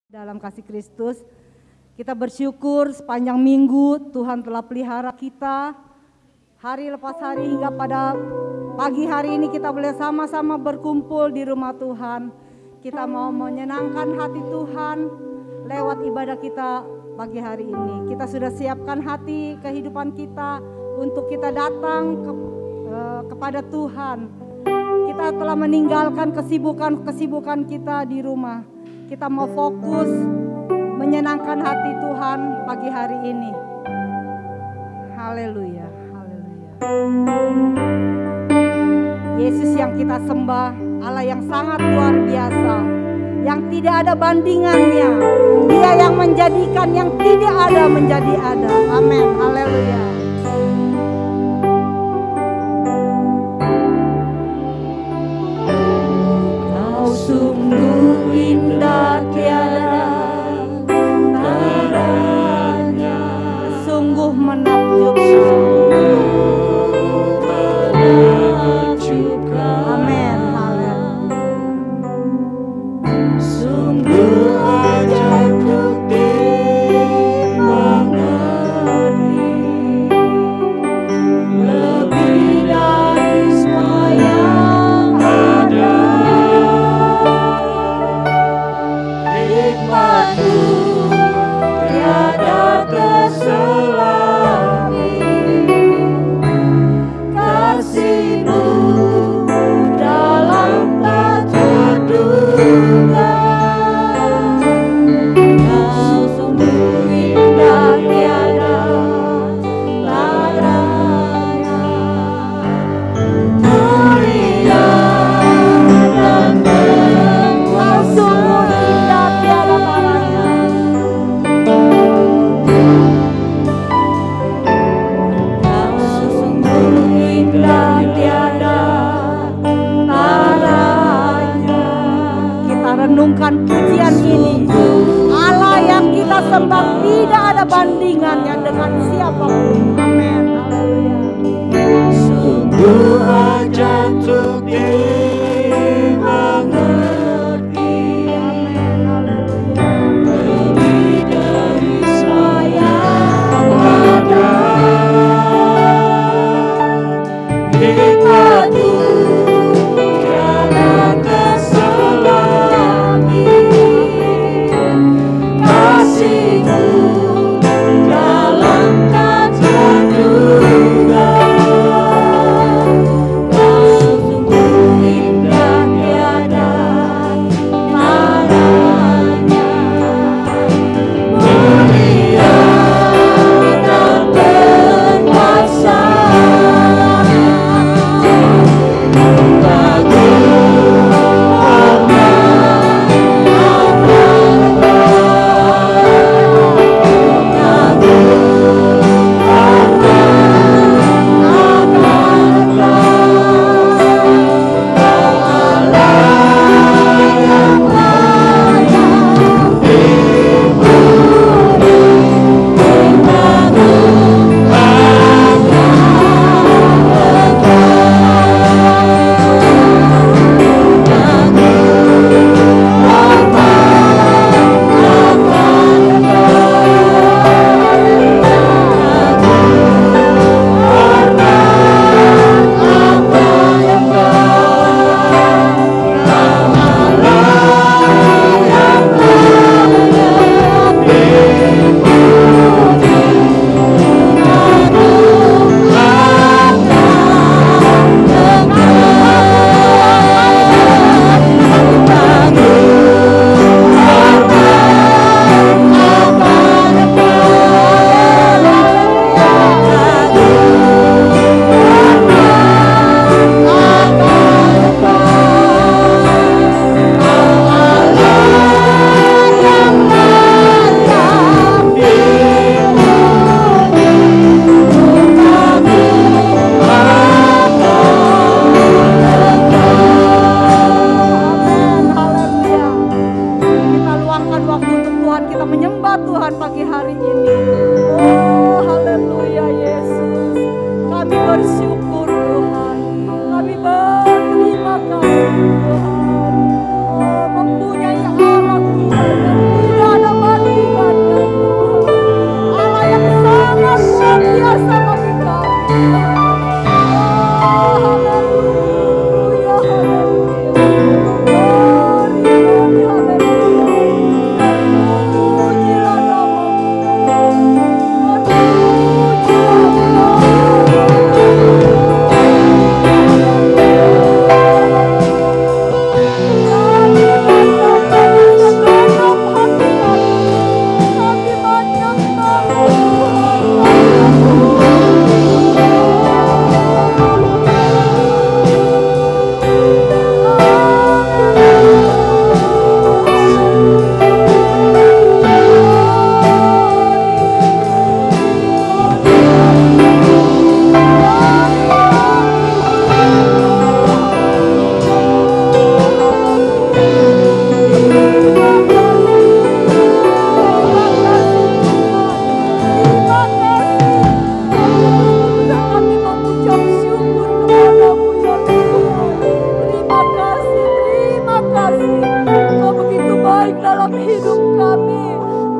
Dalam kasih Kristus, kita bersyukur sepanjang minggu Tuhan telah pelihara kita. Hari lepas hari hingga pada pagi hari ini kita boleh sama-sama berkumpul di rumah Tuhan. Kita mau menyenangkan hati Tuhan lewat ibadah kita pagi hari ini. Kita sudah siapkan hati kehidupan kita untuk kita datang kepada Tuhan. Kita telah meninggalkan kesibukan kita di rumah. Kita mau fokus menyenangkan hati Tuhan pagi hari ini. Haleluya, haleluya. Yesus yang kita sembah, Allah yang sangat luar biasa, yang tidak ada bandingannya. Dia yang menjadikan yang tidak ada menjadi ada. Amin, haleluya. Kau sungguh indah tiada taranya, sungguh menakjubkan. Amin, haleluya. Sungguh ajaib untuk dimengerti, lebih dari semua yang ada. Hikmat-Mu tiada terselami, kasih-Mu dalam tak terduga. Kau sungguh indah tiada taranya, mulia dan Kau sungguh indah tiada taranya. Kau sungguh indah tiada taranya. Kita renungkan pujian ini. Allah yang kita sembah tidak ada bandingannya dengan siapapun. Amin. Haleluya. Sungguh ajaib untuk dimengerti. Amin. Haleluya. Lebih dari semua yang ada. Hikmat-Mu tiada terselami, kasih-Mu dalam tak terduga. Kau sungguh indah tiada taranya, mulia dan berkuasa. Mempunyai alat Tuhan yang tidak dalam hidup kami.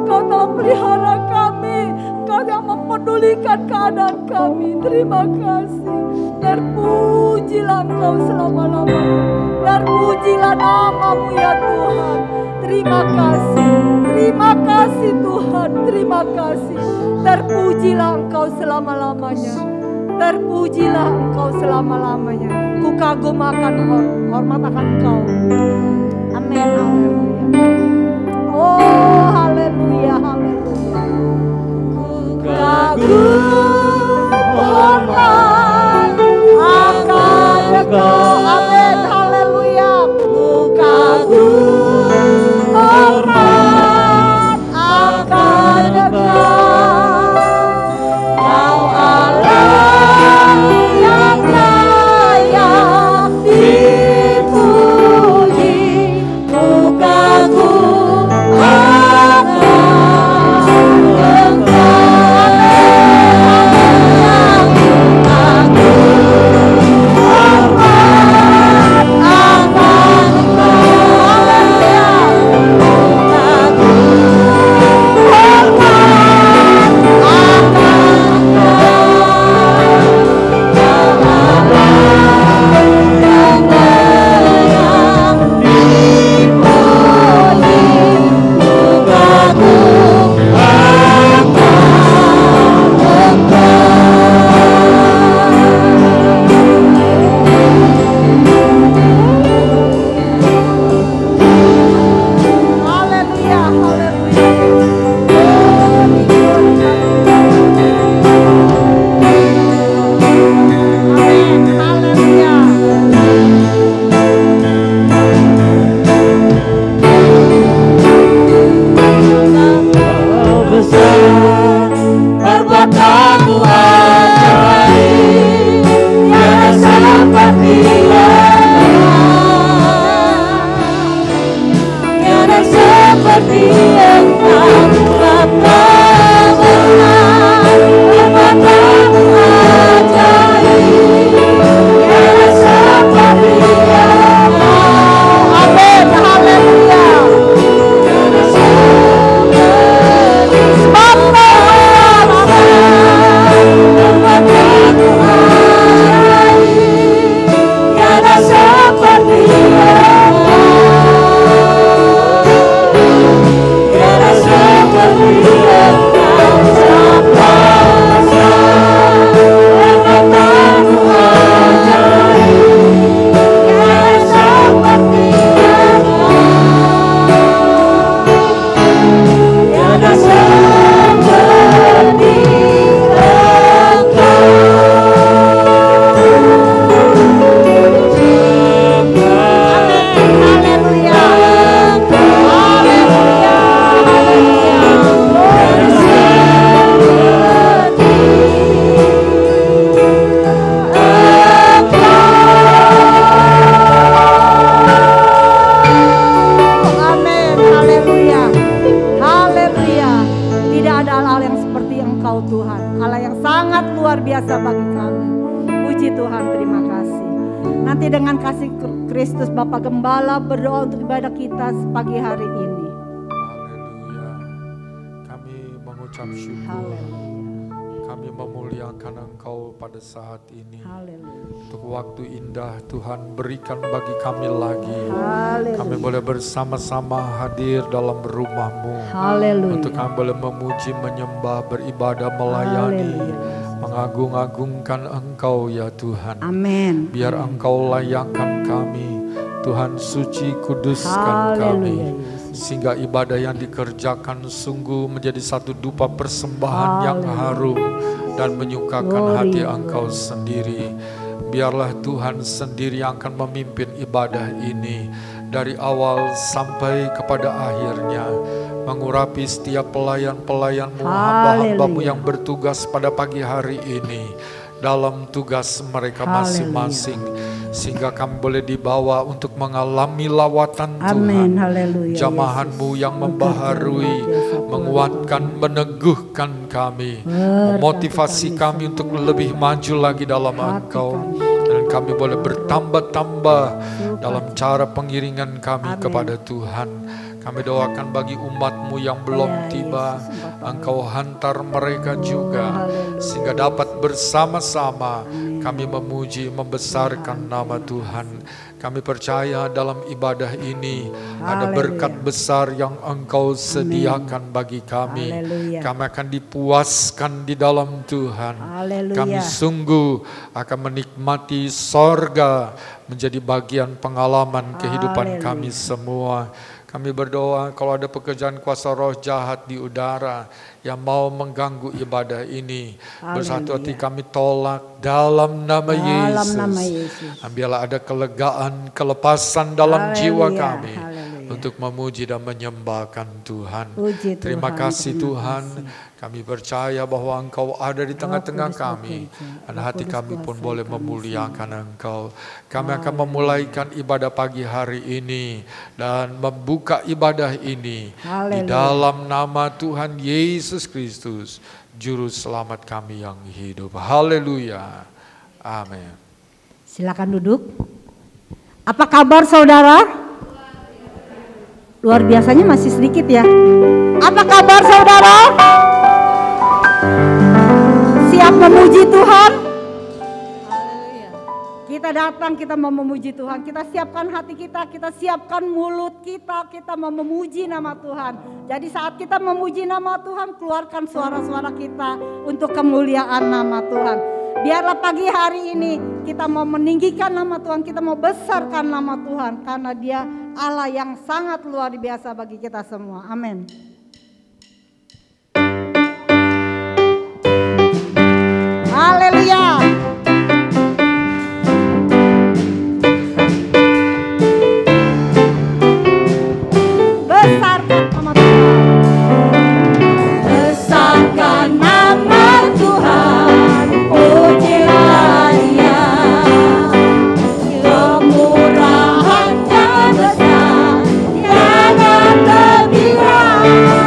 Engkau telah pelihara kami. Engkau yang mempedulikan keadaan kami. Terima kasih. Terpujilah Engkau selama-lamanya. Terpujilah nama-Mu ya Tuhan. Terima kasih. Terima kasih Tuhan. Terima kasih. Terpujilah Engkau selama-lamanya. Terpujilah Engkau selama-lamanya. Ku kagum akan hormat akan Engkau. Amin. Oh, haleluya, haleluya. Ku kagum hormat akan Engkau. Amin, haleluya. Ku kagum hormat akan Engkau. Kau Allah yang layak dipuji. Ku kagum akan Kristus Bapa Gembala berdoa untuk ibadah kita pagi hari ini. Haleluya. Kami mengucap syukur. Kami memuliakan Engkau pada saat ini. Haleluya. Untuk waktu indah Tuhan berikan bagi kami lagi. Haleluya. Kami boleh bersama-sama hadir dalam rumah-Mu. Haleluya. Untuk kami boleh memuji, menyembah, beribadah, melayani. Haleluya. Mengagung-agungkan Engkau ya Tuhan. Amin. Biar Engkau layakkan kami. Tuhan suci kuduskan kami. Sehingga ibadah yang dikerjakan sungguh menjadi satu dupa persembahan yang harum dan menyukakan hati Engkau sendiri. Biarlah Tuhan sendiri yang akan memimpin ibadah ini dari awal sampai kepada akhirnya. Mengurapi setiap pelayan-pelayan-Mu, hamba-hamba-Mu yang bertugas pada pagi hari ini dalam tugas mereka masing-masing, sehingga kami boleh dibawa untuk mengalami lawatan Tuhan. Jamahan-Mu yang membaharui, menguatkan, meneguhkan kami, memotivasi kami untuk lebih maju lagi dalam Engkau. Dan kami boleh bertambah-tambah dalam cara pengiringan kami kepada Tuhan. Kami doakan bagi umat-Mu yang belum tiba, Engkau hantar mereka juga, sehingga dapat bersama-sama kami memuji, membesarkan nama Tuhan. Kami percaya dalam ibadah ini ada berkat besar yang Engkau sediakan bagi kami. Kami akan dipuaskan di dalam Tuhan. Kami sungguh akan menikmati sorga menjadi bagian pengalaman kehidupan kami semua. Kami berdoa kalau ada pekerjaan kuasa roh jahat di udara yang mau mengganggu ibadah ini, bersatu hati kami tolak dalam nama Yesus. Biarlah ada kelegaan, kelepasan dalam jiwa kami untuk memuji dan menyembahkan Tuhan. Terima kasih Tuhan. Kami percaya bahwa Engkau ada di tengah-tengah kami, dan hati kami pun boleh memuliakan Engkau. Kami akan memulaikan ibadah pagi hari ini dan membuka ibadah ini di dalam nama Tuhan Yesus Kristus, Juru Selamat kami yang hidup. Haleluya. Amin. Silakan duduk. Apa kabar saudara? Luar biasanya masih sedikit ya. Apa kabar saudara? Siap memuji Tuhan? Kita datang, kita mau memuji Tuhan. Kita siapkan hati kita siapkan mulut kita mau memuji nama Tuhan. Jadi saat kita memuji nama Tuhan, keluarkan suara-suara kita untuk kemuliaan nama Tuhan. Biarlah pagi hari ini kita mau meninggikan nama Tuhan, kita mau besarkan nama Tuhan. Karena Dia Allah yang sangat luar biasa bagi kita semua. Amin. Haleluya. Besarkan nama Tuhan. Besarkan nama Tuhan. Pujilah Dia. Kemurahan-Nya besar, tiada lebihan.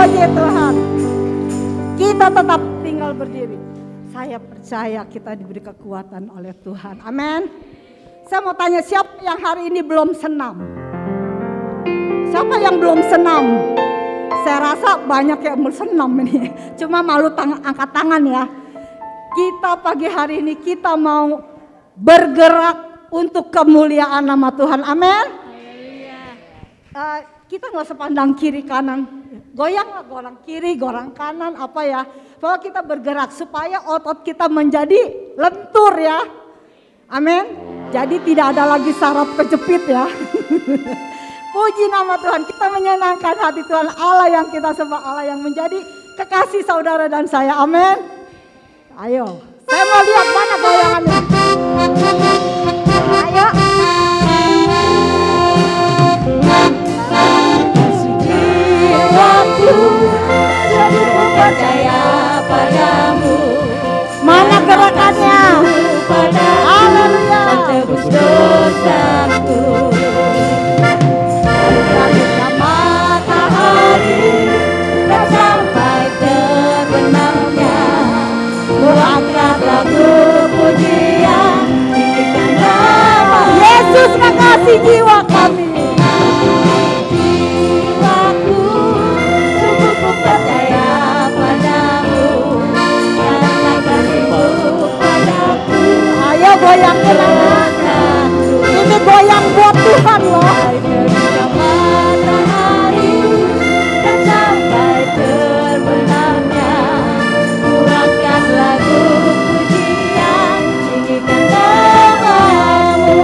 Puji Tuhan. Kita tetap tinggal berdiri. Saya percaya kita diberi kekuatan oleh Tuhan. Amin. Saya mau tanya, siapa yang hari ini belum senam? Siapa yang belum senam? Saya rasa banyak yang belum senam ini. Cuma malu angkat tangan ya. Kita pagi hari ini kita mau bergerak untuk kemuliaan nama Tuhan. Amin. Kita nggak usah pandang kiri kanan. Goyang lah, goyang kiri, goyang kanan, apa ya. Bahwa kita bergerak supaya otot kita menjadi lentur ya. Amin. Jadi tidak ada lagi saraf kejepit ya. Puji nama Tuhan, kita menyenangkan hati Tuhan, Allah yang kita sembah, Allah yang menjadi kekasih saudara dan saya. Amin. Ayo, saya mau lihat mana goyangannya. Ayo. Jiwaku sungguh percaya padamu. Mana gerakannya? Haleluya. Tebus dosaku. Dari matahari dan sampai terbenamnya, ku angkat lagu pujian, tinggikan nama Yesus kekasih jiwa kami. Jiwaku sungguh percaya padamu, karena kasihmu padaku. Ayo goyang goyang. Ini goyang buat Tuhan loh. Matahari dan sampai terbenamnya, ku angkat lagu pujian, tinggikan namamu.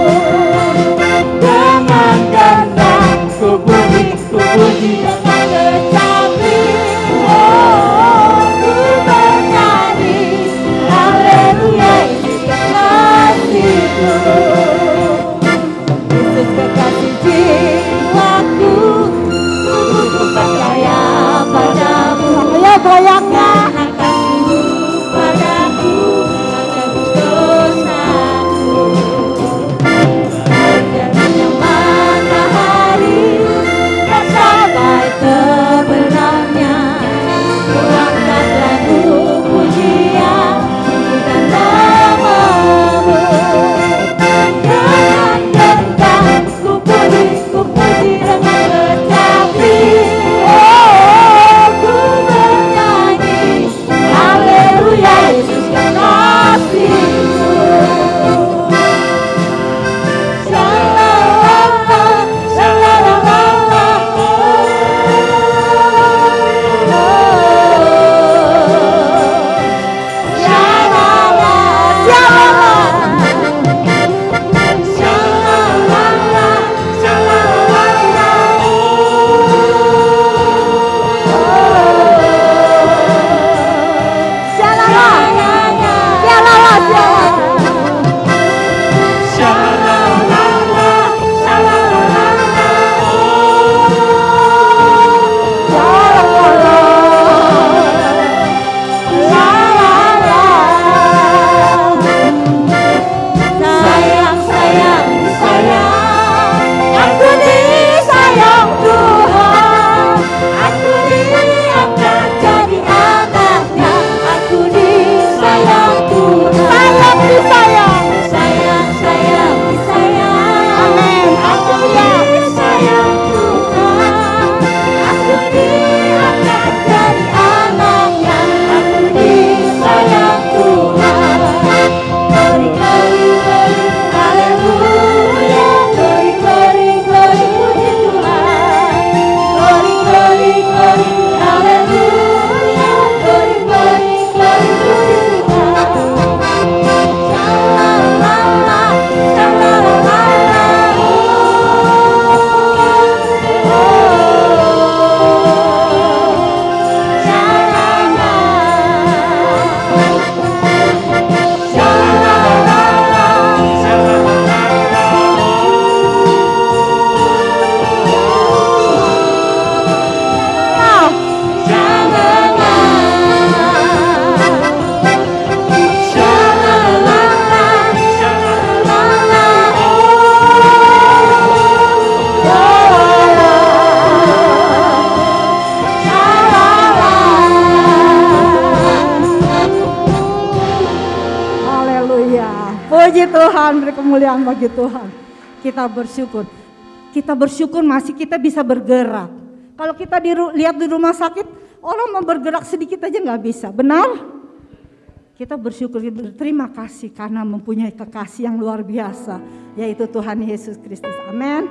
Puji Tuhan, beri kemuliaan bagi Tuhan. Kita bersyukur. Kita bersyukur masih kita bisa bergerak. Kalau kita lihat di rumah sakit, orang mau bergerak sedikit aja nggak bisa, benar? Kita bersyukur, berterima kasih karena mempunyai kekasih yang luar biasa, yaitu Tuhan Yesus Kristus. Amin.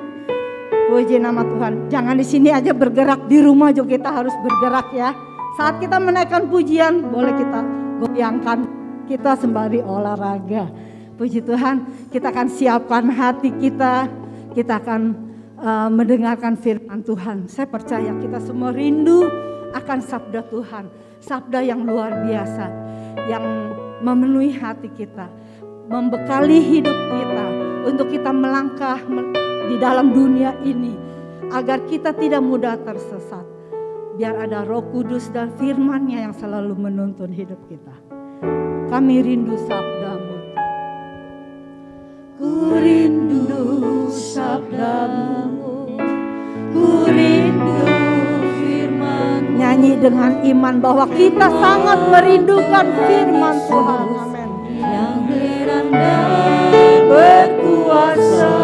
Puji nama Tuhan. Jangan di sini aja bergerak, di rumah juga kita harus bergerak ya. Saat kita menaikkan pujian, boleh kita goyangkan, kita sembari olahraga. Puji Tuhan, kita akan siapkan hati kita akan mendengarkan firman Tuhan. Saya percaya kita semua rindu akan sabda Tuhan, sabda yang luar biasa, yang memenuhi hati kita, membekali hidup kita untuk kita melangkah di dalam dunia ini, agar kita tidak mudah tersesat. Biar ada Roh Kudus dan firman-Nya yang selalu menuntun hidup kita. Kami rindu sabda-Mu. Ku rindu sabda-Mu, ku rindu firman. Nyanyi dengan iman bahwa kita sangat merindukan firman Tuhan. Amin. Yang heran dan berkuasa,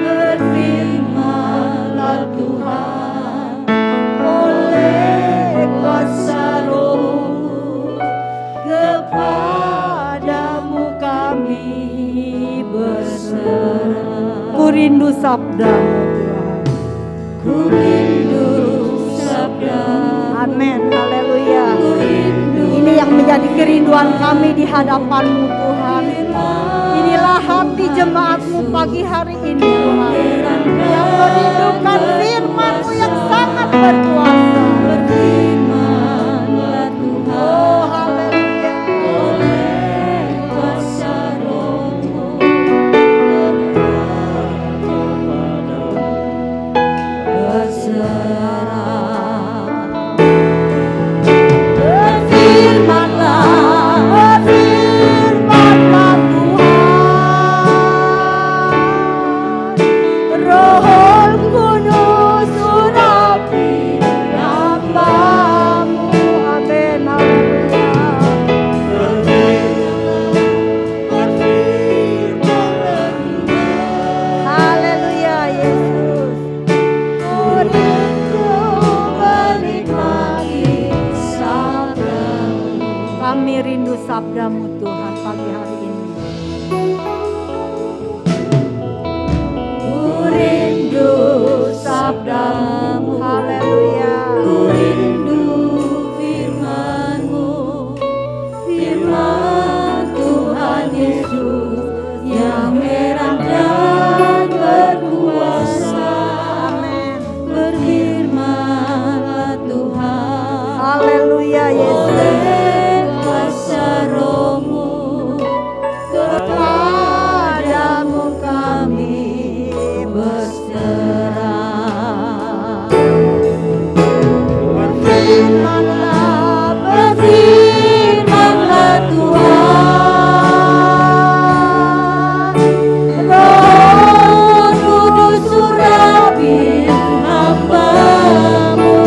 berfirmanlah Tuhan, oleh kuasa Roh-Mu, kepadamu kami berserah. Ku rindu sabda-Mu Tuhan. Ku rindu sabda-Mu. Amin. Haleluya. Ku rindu. Ini yang menjadi kerinduan kami di hadapan-Mu Tuhan. Inilah hati jemaat-Mu pagi hari ini Tuhan, yang merindukan firman-Mu yang sangat berkuasa. Berfirmanlah Tuhan, Oh haleluya. oleh kuasa Roh-Mu, berserah. Berfirmanlah Tuhan. Roh Kudus urapi hamba-Mu. Amin. Haleluya Yesus. Ku rindu menikmati sabda-Mu. Kami rindu sabda-Mu Tuhan pagi hari ini. Ku rindu sabda-Mu. Haleluya. Ku rindu firman-Mu, firman Tuhan Yesus yang heran dan berkuasa. Amin. Berfirmanlah Tuhan, Haleluya Yesus. oleh kuasa Roh-Mu, kepadamu kami berserah. Berfirmanlah, berfirmanlah Tuhan, Roh Kudus urapi hamba-Mu.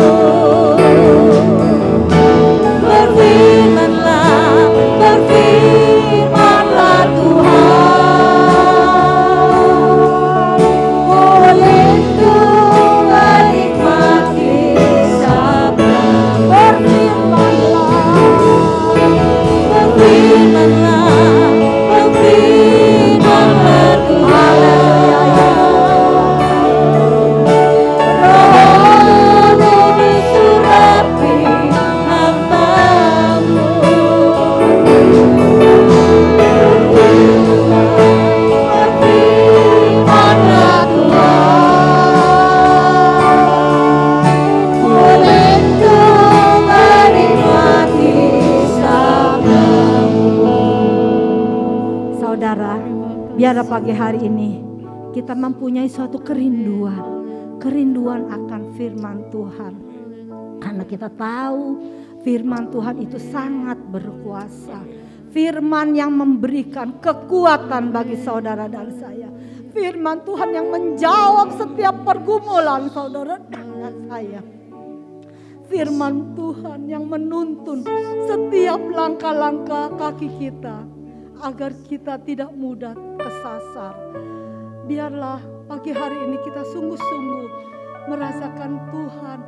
Berfirmanlah, berfirmanlah Tuhan, oleh menikmati sabda. Berfirmanlah, berfirmanlah, berfirmanlah Tuhan, Roh Kudus urapi hamba-Mu. Berfirmanlah Tuhan, oleh menikmati sabda-Mu. Saudara, biar pagi hari ini kita mempunyai suatu kerinduan akan firman Tuhan. Karena kita tahu firman Tuhan itu sangat berkuasa. Firman yang memberikan kekuatan bagi saudara dan saya. Firman Tuhan yang menjawab setiap pergumulan saudara dan saya. Firman Tuhan yang menuntun setiap langkah-langkah kaki kita, agar kita tidak mudah kesasar. Biarlah pagi hari ini kita sungguh-sungguh merasakan Tuhan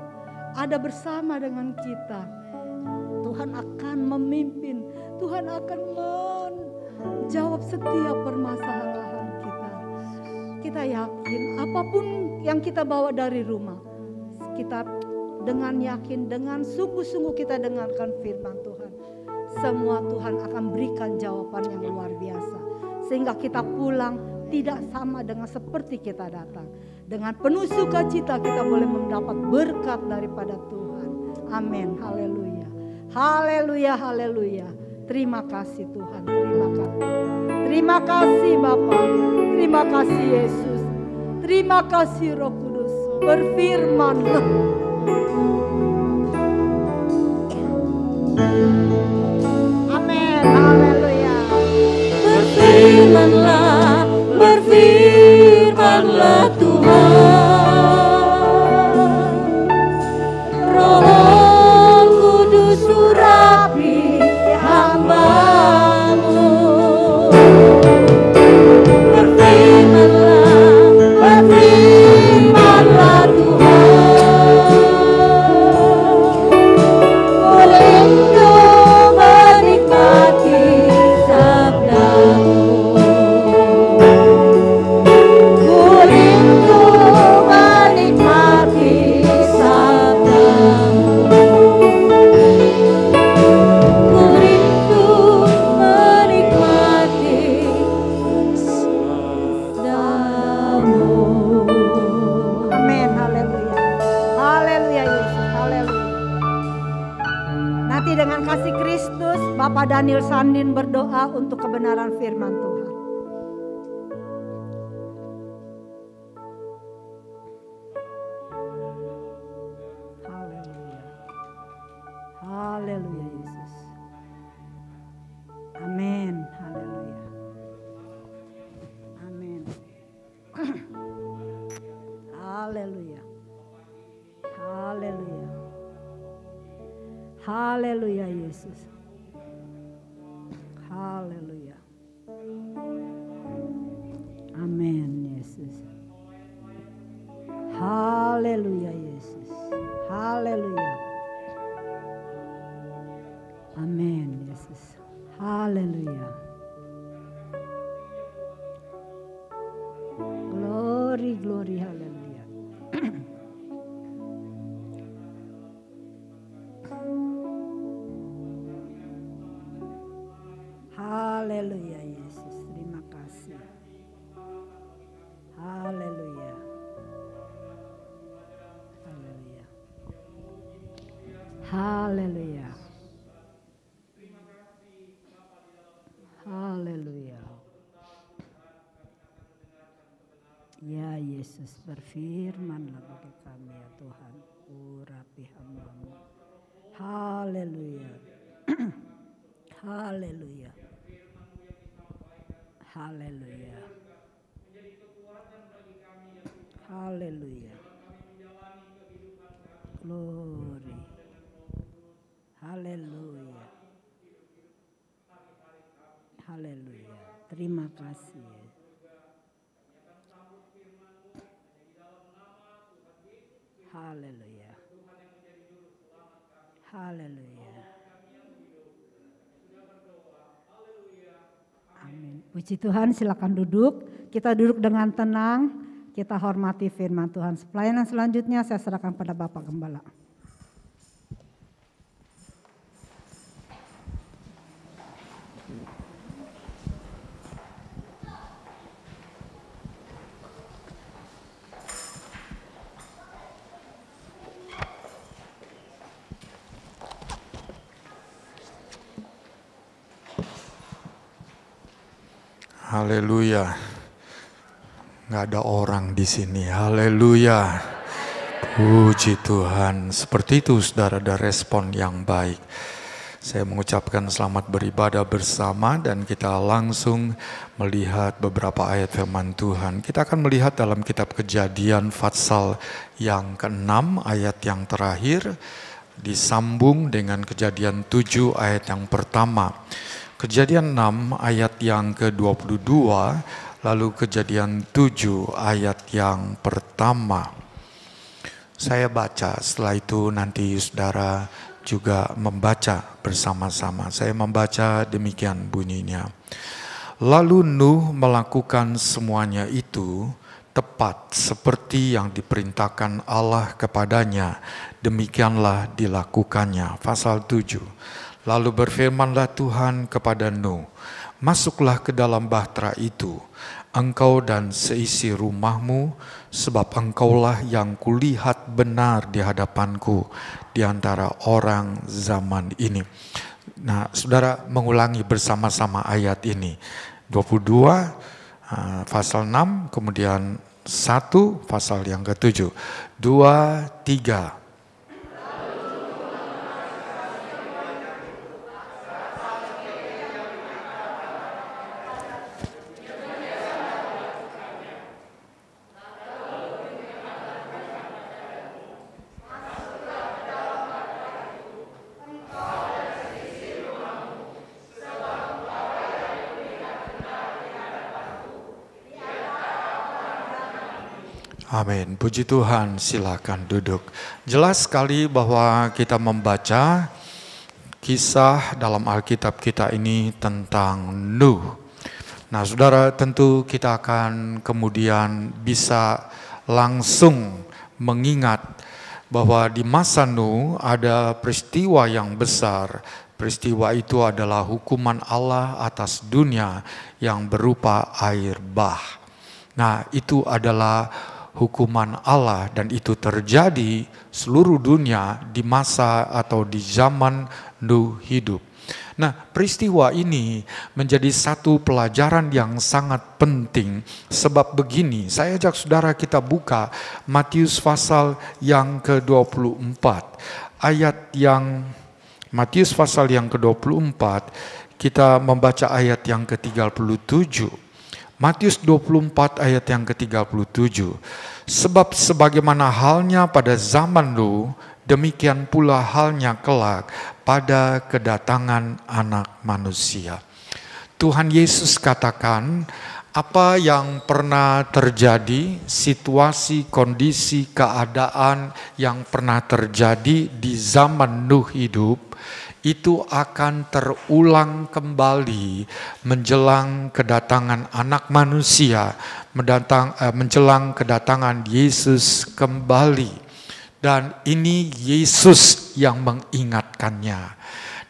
ada bersama dengan kita. Tuhan akan memimpin, Tuhan akan menjawab setiap permasalahan kita. Kita yakin apapun yang kita bawa dari rumah, kita dengan yakin, dengan sungguh-sungguh kita dengarkan firman Tuhan. Semua Tuhan akan berikan jawaban yang luar biasa. Sehingga kita pulang tidak sama dengan seperti kita datang. Dengan penuh sukacita kita boleh mendapat berkat daripada Tuhan. Amin. Haleluya. Haleluya, haleluya. Terima kasih Tuhan, terima kasih. Terima kasih Bapa, terima kasih Yesus. Terima kasih Roh Kudus. Berfirmanlah. Amin. Haleluya. Berfirmanlah, berfirmanlah Tuhan. Roh Kudus urapi hamba-Mu. Berfirmanlah, berfirmanlah Tuhan. Olehku menikmati sabda-Mu. Ku menikmati sabda-Mu. Ku menikmati sabda-Mu. Amin. Haleluya. Haleluya Yesus. Haleluya. Nanti dengan kasih Kristus, Bapak Daniel Sandin berdoa untuk kebenaran firman Tuhan. Haleluya. Haleluya Yesus. Amin. Haleluya. Amin. Haleluya. Haleluya. Haleluya Yesus. Haleluya. Amin Yesus. Haleluya Yesus. Haleluya. Amin Yesus. Haleluya. Glory, glory, haleluya. Haleluya Yesus, terima kasih. Haleluya. Haleluya. Haleluya. Haleluya. Ya Yesus, berfirmanlah bagi kami ya Tuhan, urapi hamba-Mu. Haleluya. Haleluya. Haleluya. Haleluya. Glory. Haleluya. Haleluya. Terima kasih. Haleluya. Haleluya. Amin. Puji Tuhan, silakan duduk. Kita duduk dengan tenang. Kita hormati firman Tuhan. Pelayanan selanjutnya saya serahkan pada Bapak Gembala. Haleluya. Nggak ada orang di sini. Haleluya. Puji Tuhan. Seperti itu saudara, ada respon yang baik. Saya mengucapkan selamat beribadah bersama dan kita langsung melihat beberapa ayat firman Tuhan. Kita akan melihat dalam kitab Kejadian Fatsal yang ke-6 ayat yang terakhir disambung dengan Kejadian 7 ayat yang pertama. Kejadian 6 ayat yang ke-22, lalu Kejadian 7 ayat yang pertama. Saya baca, setelah itu nanti saudara juga membaca bersama-sama. Saya membaca demikian bunyinya. Lalu Nuh melakukan semuanya itu tepat seperti yang diperintahkan Allah kepadanya. Demikianlah dilakukannya. Pasal 7. Lalu berfirmanlah Tuhan kepada Nuh, masuklah ke dalam bahtera itu, engkau dan seisi rumahmu, sebab engkaulah yang kulihat benar di hadapanku di antara orang zaman ini. Nah, saudara mengulangi bersama-sama ayat ini. 22, pasal 6, kemudian 1, pasal yang ke-7. 2, 3. Amin. Puji Tuhan, silakan duduk. Jelas sekali bahwa kita membaca kisah dalam Alkitab kita ini tentang Nuh. Nah, saudara, tentu kita akan kemudian bisa langsung mengingat bahwa di masa Nuh ada peristiwa yang besar. Peristiwa itu adalah hukuman Allah atas dunia yang berupa air bah. Nah, itu adalah hukuman Allah dan itu terjadi seluruh dunia di masa atau di zaman Nuh hidup. Nah, peristiwa ini menjadi satu pelajaran yang sangat penting. Sebab begini, saya ajak saudara kita buka Matius pasal yang ke-24. Matius pasal yang ke-24, kita membaca ayat yang ke-37. Matius 24 ayat yang ke-37. Sebab sebagaimana halnya pada zaman Nuh, demikian pula halnya kelak pada kedatangan Anak Manusia. Tuhan Yesus katakan, apa yang pernah terjadi, situasi, kondisi, keadaan yang pernah terjadi di zaman Nuh hidup, itu akan terulang kembali menjelang kedatangan Anak Manusia, menjelang kedatangan Yesus kembali. Dan ini Yesus yang mengingatkannya.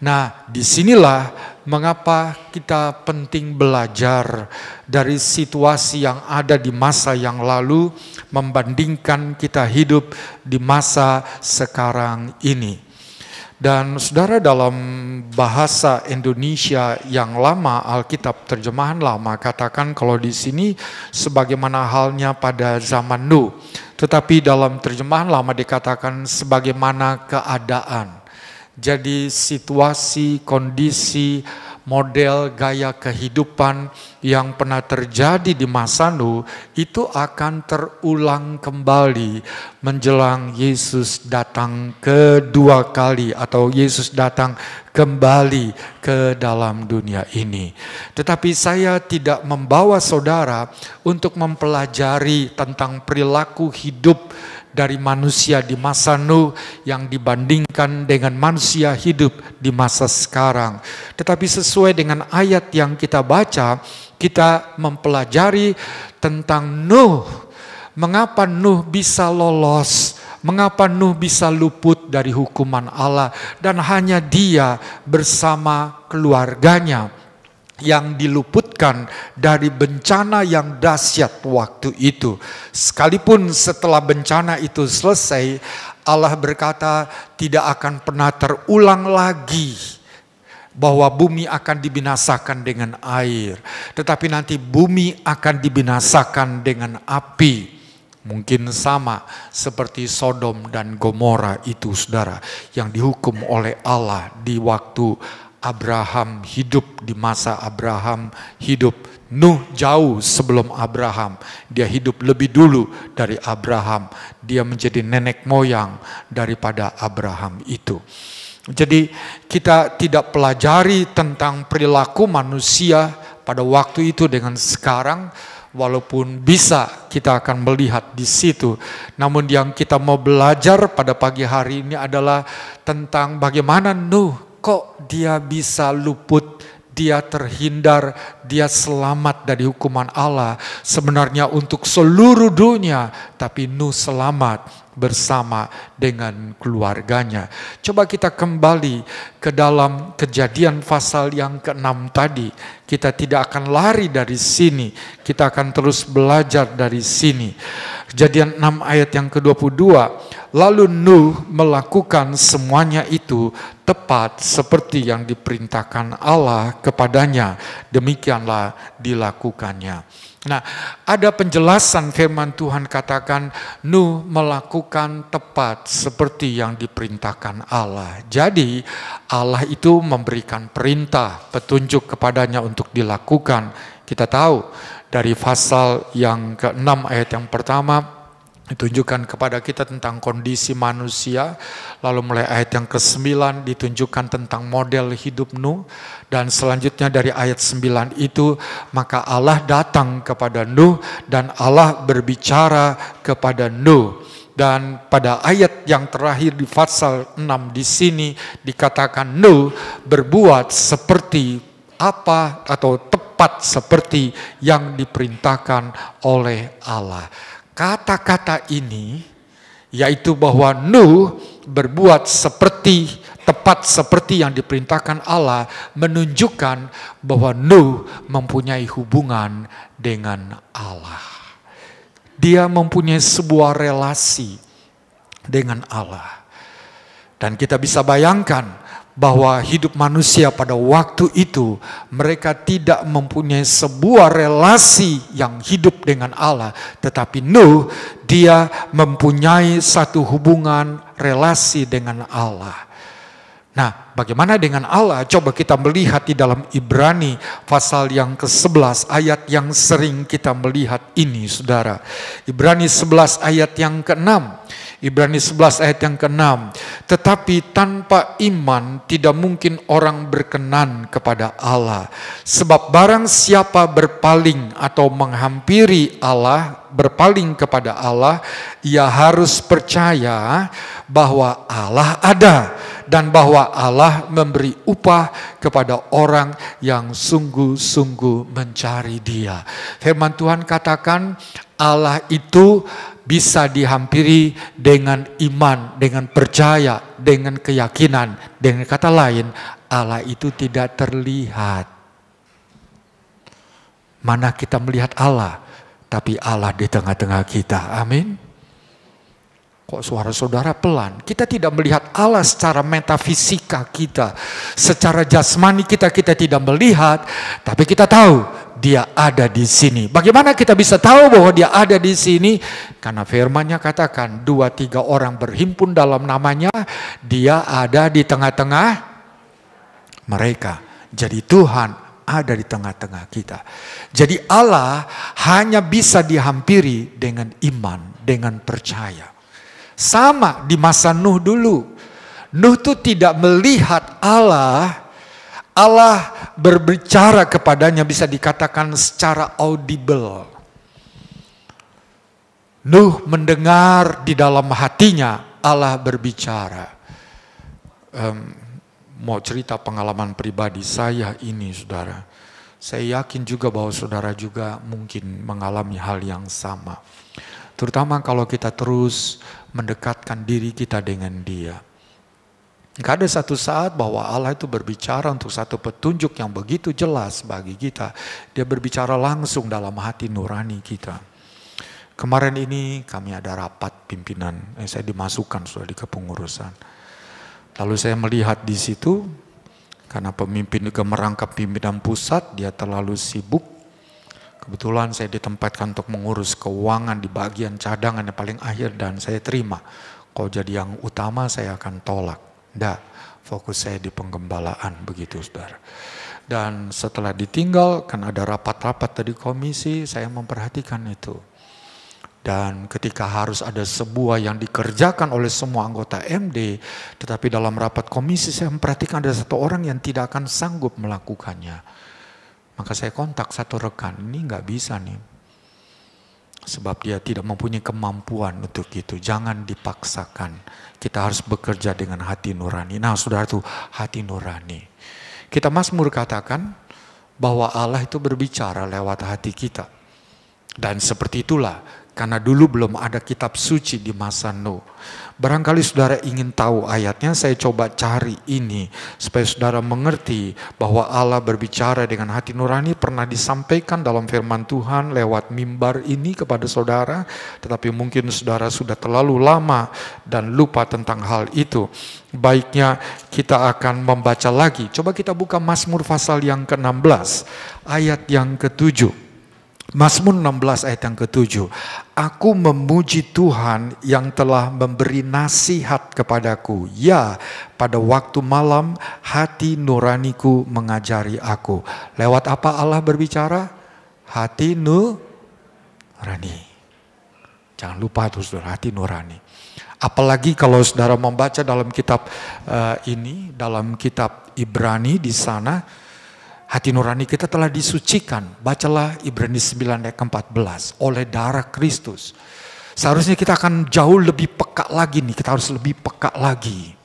Nah, disinilah mengapa kita penting belajar dari situasi yang ada di masa yang lalu membandingkan kita hidup di masa sekarang ini. Dan saudara, dalam bahasa Indonesia yang lama, Alkitab terjemahan lama katakan kalau di sini sebagaimana halnya pada zaman Nuh. Tetapi dalam terjemahan lama dikatakan sebagaimana keadaan. Jadi situasi, kondisi, model, gaya kehidupan yang pernah terjadi di masa Nuh itu akan terulang kembali menjelang Yesus datang kedua kali atau Yesus datang kembali ke dalam dunia ini. Tetapi saya tidak membawa saudara untuk mempelajari tentang perilaku hidup dari manusia di masa Nuh yang dibandingkan dengan manusia hidup di masa sekarang. Tetapi sesuai dengan ayat yang kita baca, kita mempelajari tentang Nuh. Mengapa Nuh bisa lolos? Mengapa Nuh bisa luput dari hukuman Allah? Dan hanya dia bersama keluarganya yang diluputkan dari bencana yang dahsyat waktu itu. Sekalipun setelah bencana itu selesai, Allah berkata tidak akan pernah terulang lagi bahwa bumi akan dibinasakan dengan air. Tetapi nanti bumi akan dibinasakan dengan api. Mungkin sama seperti Sodom dan Gomora itu, saudara, yang dihukum oleh Allah di waktu Abraham hidup, di masa Abraham hidup. Nuh jauh sebelum Abraham. Dia hidup lebih dulu dari Abraham. Dia menjadi nenek moyang daripada Abraham itu. Jadi kita tidak pelajari tentang perilaku manusia pada waktu itu dengan sekarang, walaupun bisa kita akan melihat di situ. Namun yang kita mau belajar pada pagi hari ini adalah tentang bagaimana Nuh kok dia bisa luput, dia terhindar, dia selamat dari hukuman Allah. Sebenarnya untuk seluruh dunia, tapi Nuh selamat bersama dengan keluarganya. Coba kita kembali ke dalam Kejadian pasal yang ke-6 tadi. Kita tidak akan lari dari sini, kita akan terus belajar dari sini. Kejadian 6 ayat yang ke-22. Lalu Nuh melakukan semuanya itu tepat seperti yang diperintahkan Allah kepadanya. Demikianlah dilakukannya. Nah, ada penjelasan firman Tuhan katakan Nuh melakukan tepat seperti yang diperintahkan Allah. Jadi Allah itu memberikan perintah, petunjuk kepadanya untuk dilakukan. Kita tahu dari pasal yang ke-6 ayat yang pertama ditunjukkan kepada kita tentang kondisi manusia. Lalu mulai ayat yang ke-9 ditunjukkan tentang model hidup Nuh. Dan selanjutnya dari ayat 9 itu, maka Allah datang kepada Nuh dan Allah berbicara kepada Nuh. Dan pada ayat yang terakhir di pasal 6 di sini dikatakan Nuh berbuat seperti apa atau tepat seperti yang diperintahkan oleh Allah. Kata-kata ini yaitu bahwa Nuh berbuat tepat seperti yang diperintahkan Allah menunjukkan bahwa Nuh mempunyai hubungan dengan Allah. Dia mempunyai sebuah relasi dengan Allah. Dan kita bisa bayangkan bahwa hidup manusia pada waktu itu mereka tidak mempunyai sebuah relasi yang hidup dengan Allah, tetapi Nuh dia mempunyai satu hubungan relasi dengan Allah. Nah, bagaimana dengan Allah? Coba kita melihat di dalam Ibrani pasal yang ke-11 ayat yang sering kita melihat ini, saudara. Ibrani 11 ayat yang ke-6. Ibrani 11 ayat yang ke-6. Tetapi tanpa iman tidak mungkin orang berkenan kepada Allah. Sebab barang siapa berpaling atau menghampiri Allah, berpaling kepada Allah, ia harus percaya bahwa Allah ada dan bahwa Allah memberi upah kepada orang yang sungguh-sungguh mencari Dia. Firman Tuhan katakan Allah itu bisa dihampiri dengan iman, dengan percaya, dengan keyakinan. Dengan kata lain, Allah itu tidak terlihat. Mana kita melihat Allah, tapi Allah di tengah-tengah kita. Amin. Kok suara saudara pelan? Kita tidak melihat Allah secara metafisika kita. Secara jasmani kita tidak melihat, tapi kita tahu Dia ada di sini. Bagaimana kita bisa tahu bahwa Dia ada di sini? Karena firman-Nya katakan 2-3 orang berhimpun dalam namanya, Dia ada di tengah-tengah mereka. Jadi Tuhan ada di tengah-tengah kita. Jadi Allah hanya bisa dihampiri dengan iman, dengan percaya. Sama di masa Nuh dulu. Nuh tuh tidak melihat Allah. Allah berbicara kepadanya bisa dikatakan secara audible. Nuh mendengar di dalam hatinya Allah berbicara. Mau cerita pengalaman pribadi saya ini, saudara. Saya yakin juga bahwa saudara juga mungkin mengalami hal yang sama. Terutama kalau kita terus mendekatkan diri kita dengan Dia. Gak ada satu saat bahwa Allah itu berbicara untuk satu petunjuk yang begitu jelas bagi kita. Dia berbicara langsung dalam hati nurani kita. Kemarin ini kami ada rapat pimpinan, saya dimasukkan sudah di kepengurusan. Lalu saya melihat di situ, karena pemimpin juga merangkap pimpinan pusat, dia terlalu sibuk. Kebetulan saya ditempatkan untuk mengurus keuangan di bagian cadangan yang paling akhir dan saya terima. Kalau jadi yang utama saya akan tolak. Nggak, fokus saya di penggembalaan, begitu saudara. Dan setelah ditinggal, kan ada rapat-rapat dari komisi, saya memperhatikan itu. Dan ketika harus ada sebuah yang dikerjakan oleh semua anggota MD, tetapi dalam rapat komisi saya memperhatikan ada satu orang yang tidak akan sanggup melakukannya. Maka saya kontak satu rekan, ini nggak bisa nih. Sebab dia tidak mempunyai kemampuan untuk itu. Jangan dipaksakan. Kita harus bekerja dengan hati nurani. Nah saudara itu hati nurani. Kita Mazmur katakan bahwa Allah itu berbicara lewat hati kita. Dan seperti itulah, karena dulu belum ada kitab suci di masa Nuh. Barangkali saudara ingin tahu ayatnya, saya coba cari ini. Supaya saudara mengerti bahwa Allah berbicara dengan hati nurani pernah disampaikan dalam firman Tuhan lewat mimbar ini kepada saudara. Tetapi mungkin saudara sudah terlalu lama dan lupa tentang hal itu. Baiknya kita akan membaca lagi. Coba kita buka Mazmur pasal yang ke-16, ayat yang ke-7. Mazmur 16 ayat yang ke-7. Aku memuji Tuhan yang telah memberi nasihat kepadaku. Ya, pada waktu malam hati nuraniku mengajari aku. Lewat apa Allah berbicara? Hati nurani. Jangan lupa itu saudara, hati nurani. Apalagi kalau saudara membaca dalam kitab ini, dalam kitab Ibrani di sana, hati nurani kita telah disucikan. Bacalah Ibrani 9 ayat ke-14. Oleh darah Kristus. Seharusnya kita akan jauh lebih peka lagi nih. Kita harus lebih peka lagi.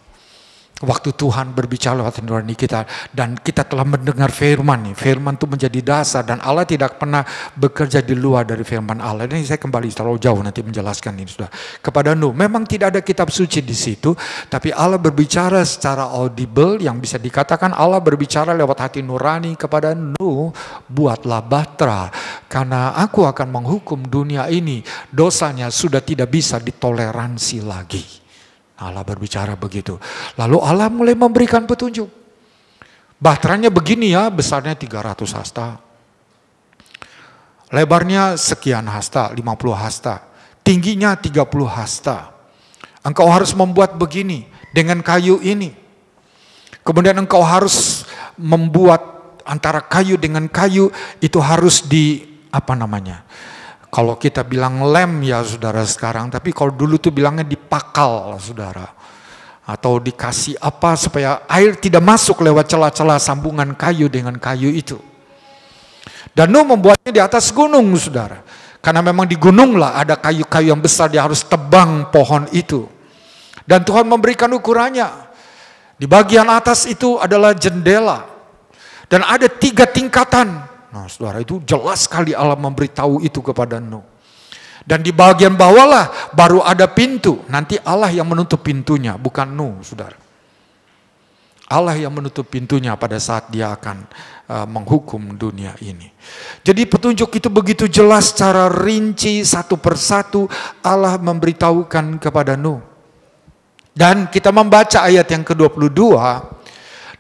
Waktu Tuhan berbicara lewat hati nurani kita. Dan kita telah mendengar firman nih. Firman itu menjadi dasar. Dan Allah tidak pernah bekerja di luar dari firman Allah. Ini saya kembali terlalu jauh nanti menjelaskan ini sudah. Kepada Nuh. Memang tidak ada kitab suci di situ. Tapi Allah berbicara secara audible. Yang bisa dikatakan Allah berbicara lewat hati nurani kepada Nuh. Buatlah bahtera. Karena aku akan menghukum dunia ini. Dosanya sudah tidak bisa ditoleransi lagi. Allah berbicara begitu. Lalu Allah mulai memberikan petunjuk. Bahteranya begini ya, besarnya 300 hasta. Lebarnya sekian hasta, 50 hasta. Tingginya 30 hasta. Engkau harus membuat begini dengan kayu ini. Kemudian engkau harus membuat antara kayu dengan kayu itu harus kalau kita bilang lem ya saudara sekarang, tapi kalau dulu tuh bilangnya dipakal saudara. Atau dikasih apa supaya air tidak masuk lewat celah-celah sambungan kayu dengan kayu itu. Dan Nuh membuatnya di atas gunung saudara. Karena memang di gunung lah ada kayu-kayu yang besar, dia harus tebang pohon itu. Dan Tuhan memberikan ukurannya. Di bagian atas itu adalah jendela. Dan ada 3 tingkatan. Nah saudara itu jelas sekali Allah memberitahu itu kepada Nuh. Dan di bagian bawah lah baru ada pintu. Nanti Allah yang menutup pintunya, bukan Nuh saudara. Allah yang menutup pintunya pada saat dia akan menghukum dunia ini. Jadi petunjuk itu begitu jelas secara rinci satu persatu Allah memberitahukan kepada Nuh. Dan kita membaca ayat yang ke-22.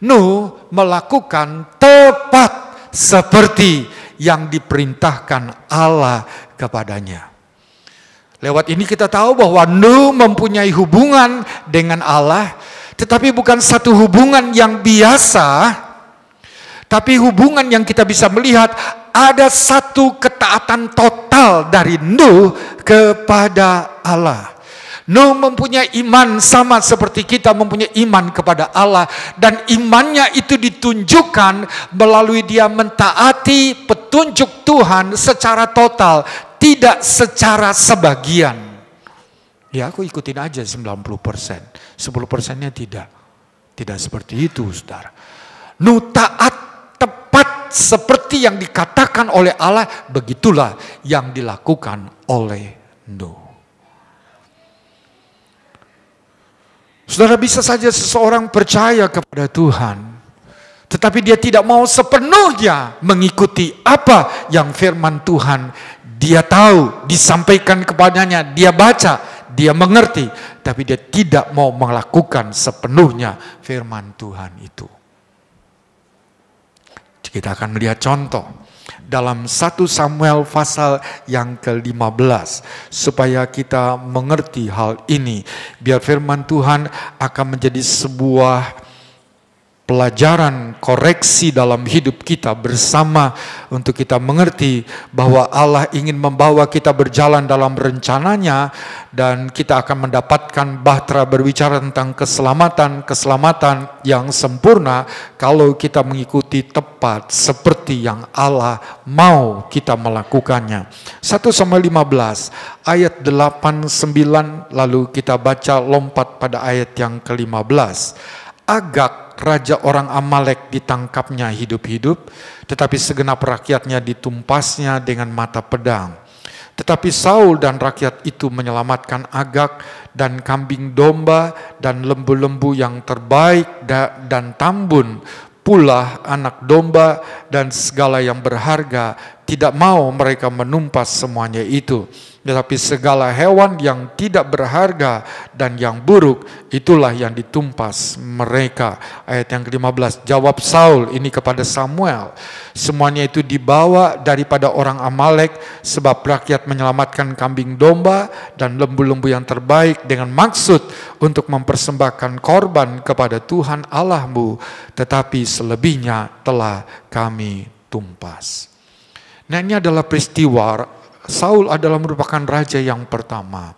Nuh melakukan tepat seperti yang diperintahkan Allah kepadanya. Lewat ini kita tahu bahwa Nuh mempunyai hubungan dengan Allah, tetapi bukan satu hubungan yang biasa, tapi hubungan yang kita bisa melihat ada satu ketaatan total dari Nuh kepada Allah. Nuh mempunyai iman sama seperti kita mempunyai iman kepada Allah. Dan imannya itu ditunjukkan melalui dia mentaati petunjuk Tuhan secara total. Tidak secara sebagian. Ya aku ikutin aja 90%. 10%-nya tidak. Tidak seperti itu saudara. Nuh taat tepat seperti yang dikatakan oleh Allah. Begitulah yang dilakukan oleh Nuh. Saudara, bisa saja seseorang percaya kepada Tuhan, tetapi dia tidak mau sepenuhnya mengikuti apa yang firman Tuhan dia tahu, disampaikan kepadanya, dia baca, dia mengerti, tapi dia tidak mau melakukan sepenuhnya firman Tuhan itu. Kita akan melihat contoh dalam 1 Samuel pasal yang ke-15 supaya kita mengerti hal ini, biar firman Tuhan akan menjadi sebuah pelajaran koreksi dalam hidup kita bersama untuk kita mengerti bahwa Allah ingin membawa kita berjalan dalam rencananya dan kita akan mendapatkan bahtera berbicara tentang keselamatan yang sempurna kalau kita mengikuti tepat seperti yang Allah mau kita melakukannya. 1 Samuel 15 ayat 8-9 lalu kita baca lompat pada ayat yang ke-15. Agag, raja orang Amalek, ditangkapnya hidup-hidup, tetapi segenap rakyatnya ditumpasnya dengan mata pedang. Tetapi Saul dan rakyat itu menyelamatkan Agag dan kambing domba dan lembu-lembu yang terbaik dan tambun pula anak domba dan segala yang berharga. Tidak mau mereka menumpas semuanya itu. Tetapi segala hewan yang tidak berharga dan yang buruk, itulah yang ditumpas mereka. Ayat yang ke-15, jawab Saul ini kepada Samuel, semuanya itu dibawa daripada orang Amalek, sebab rakyat menyelamatkan kambing domba dan lembu-lembu yang terbaik dengan maksud untuk mempersembahkan korban kepada Tuhan Allahmu, tetapi selebihnya telah kami tumpas. Nah, ini adalah peristiwa Saul adalah merupakan raja yang pertama.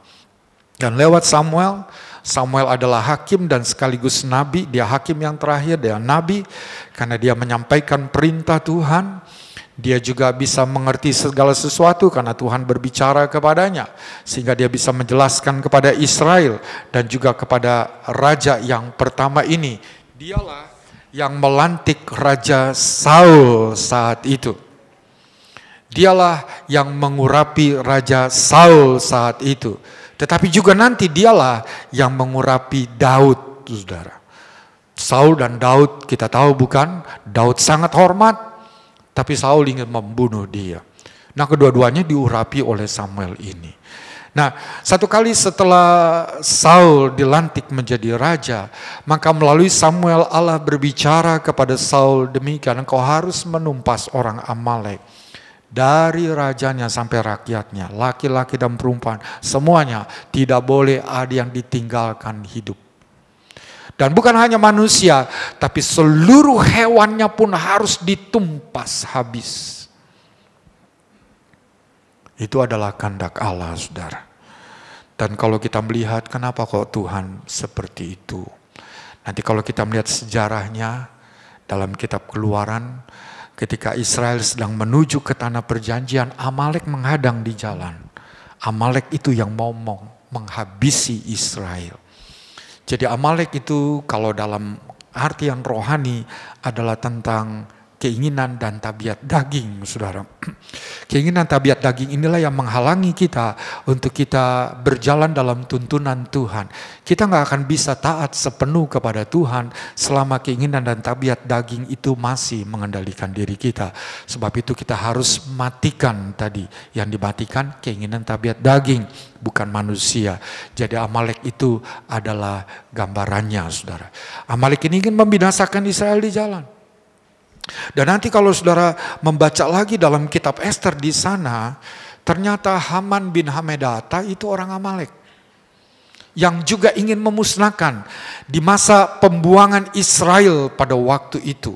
Dan lewat Samuel adalah hakim dan sekaligus nabi. Dia hakim yang terakhir, dia nabi. Karena dia menyampaikan perintah Tuhan. Dia juga bisa mengerti segala sesuatu karena Tuhan berbicara kepadanya. Sehingga dia bisa menjelaskan kepada Israel dan juga kepada raja yang pertama ini. Dialah yang melantik Raja Saul saat itu. Dialah yang mengurapi Raja Saul saat itu. Tetapi juga nanti dialah yang mengurapi Daud, saudara. Saul dan Daud kita tahu bukan? Daud sangat hormat, tapi Saul ingin membunuh dia. Nah, kedua-duanya diurapi oleh Samuel ini. Nah, satu kali setelah Saul dilantik menjadi raja, maka melalui Samuel Allah berbicara kepada Saul, demikian engkau harus menumpas orang Amalek. Dari rajanya sampai rakyatnya, laki-laki dan perempuan, semuanya tidak boleh ada yang ditinggalkan hidup. Dan bukan hanya manusia, tapi seluruh hewannya pun harus ditumpas habis. Itu adalah kehendak Allah, saudara. Dan kalau kita melihat kenapa kok Tuhan seperti itu. Nanti kalau kita melihat sejarahnya dalam kitab Keluaran, ketika Israel sedang menuju ke tanah perjanjian, Amalek menghadang di jalan. Amalek itu yang mau menghabisi Israel. Jadi Amalek itu kalau dalam artian rohani adalah tentang keinginan dan tabiat daging, saudara. Keinginan tabiat daging inilah yang menghalangi kita untuk kita berjalan dalam tuntunan Tuhan. Kita nggak akan bisa taat sepenuh kepada Tuhan selama keinginan dan tabiat daging itu masih mengendalikan diri kita. Sebab itu kita harus matikan tadi. Yang dimatikan keinginan tabiat daging, bukan manusia. Jadi Amalek itu adalah gambarannya, saudara. Amalek ini ingin membinasakan Israel di jalan. Dan nanti kalau saudara membaca lagi dalam kitab Ester di sana, ternyata Haman bin Hamedata itu orang Amalek yang juga ingin memusnahkan di masa pembuangan Israel pada waktu itu.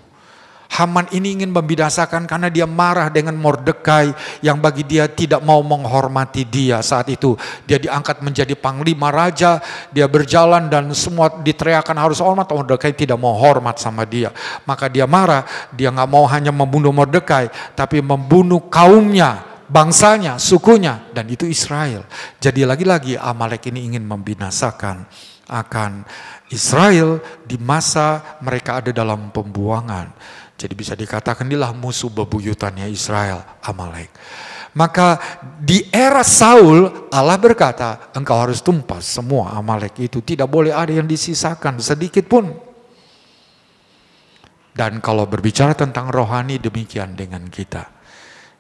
Haman ini ingin membinasakan karena dia marah dengan Mordekai yang bagi dia tidak mau menghormati dia saat itu. Dia diangkat menjadi panglima raja, dia berjalan dan semua diteriakan harus hormat, Mordekai tidak mau hormat sama dia. Maka dia marah, dia gak mau hanya membunuh Mordekai, tapi membunuh kaumnya, bangsanya, sukunya, dan itu Israel. Jadi lagi-lagi Amalek ini ingin membinasakan akan Israel di masa mereka ada dalam pembuangan. Jadi bisa dikatakan inilah musuh bebuyutannya Israel, Amalek. Maka di era Saul Allah berkata, engkau harus tumpas semua Amalek itu. Tidak boleh ada yang disisakan sedikit pun. Dan kalau berbicara tentang rohani demikian dengan kita.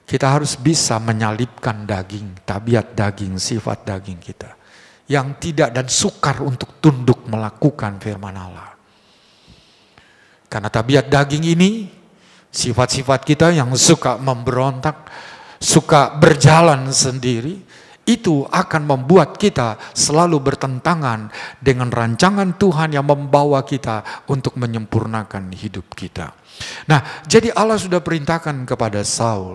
Kita harus bisa menyalipkan daging, tabiat daging, sifat daging kita. Yang tidak dan sukar untuk tunduk melakukan firman Allah. Karena tabiat daging ini, sifat-sifat kita yang suka memberontak, suka berjalan sendiri, itu akan membuat kita selalu bertentangan dengan rancangan Tuhan yang membawa kita untuk menyempurnakan hidup kita. Nah, jadi Allah sudah perintahkan kepada Saul,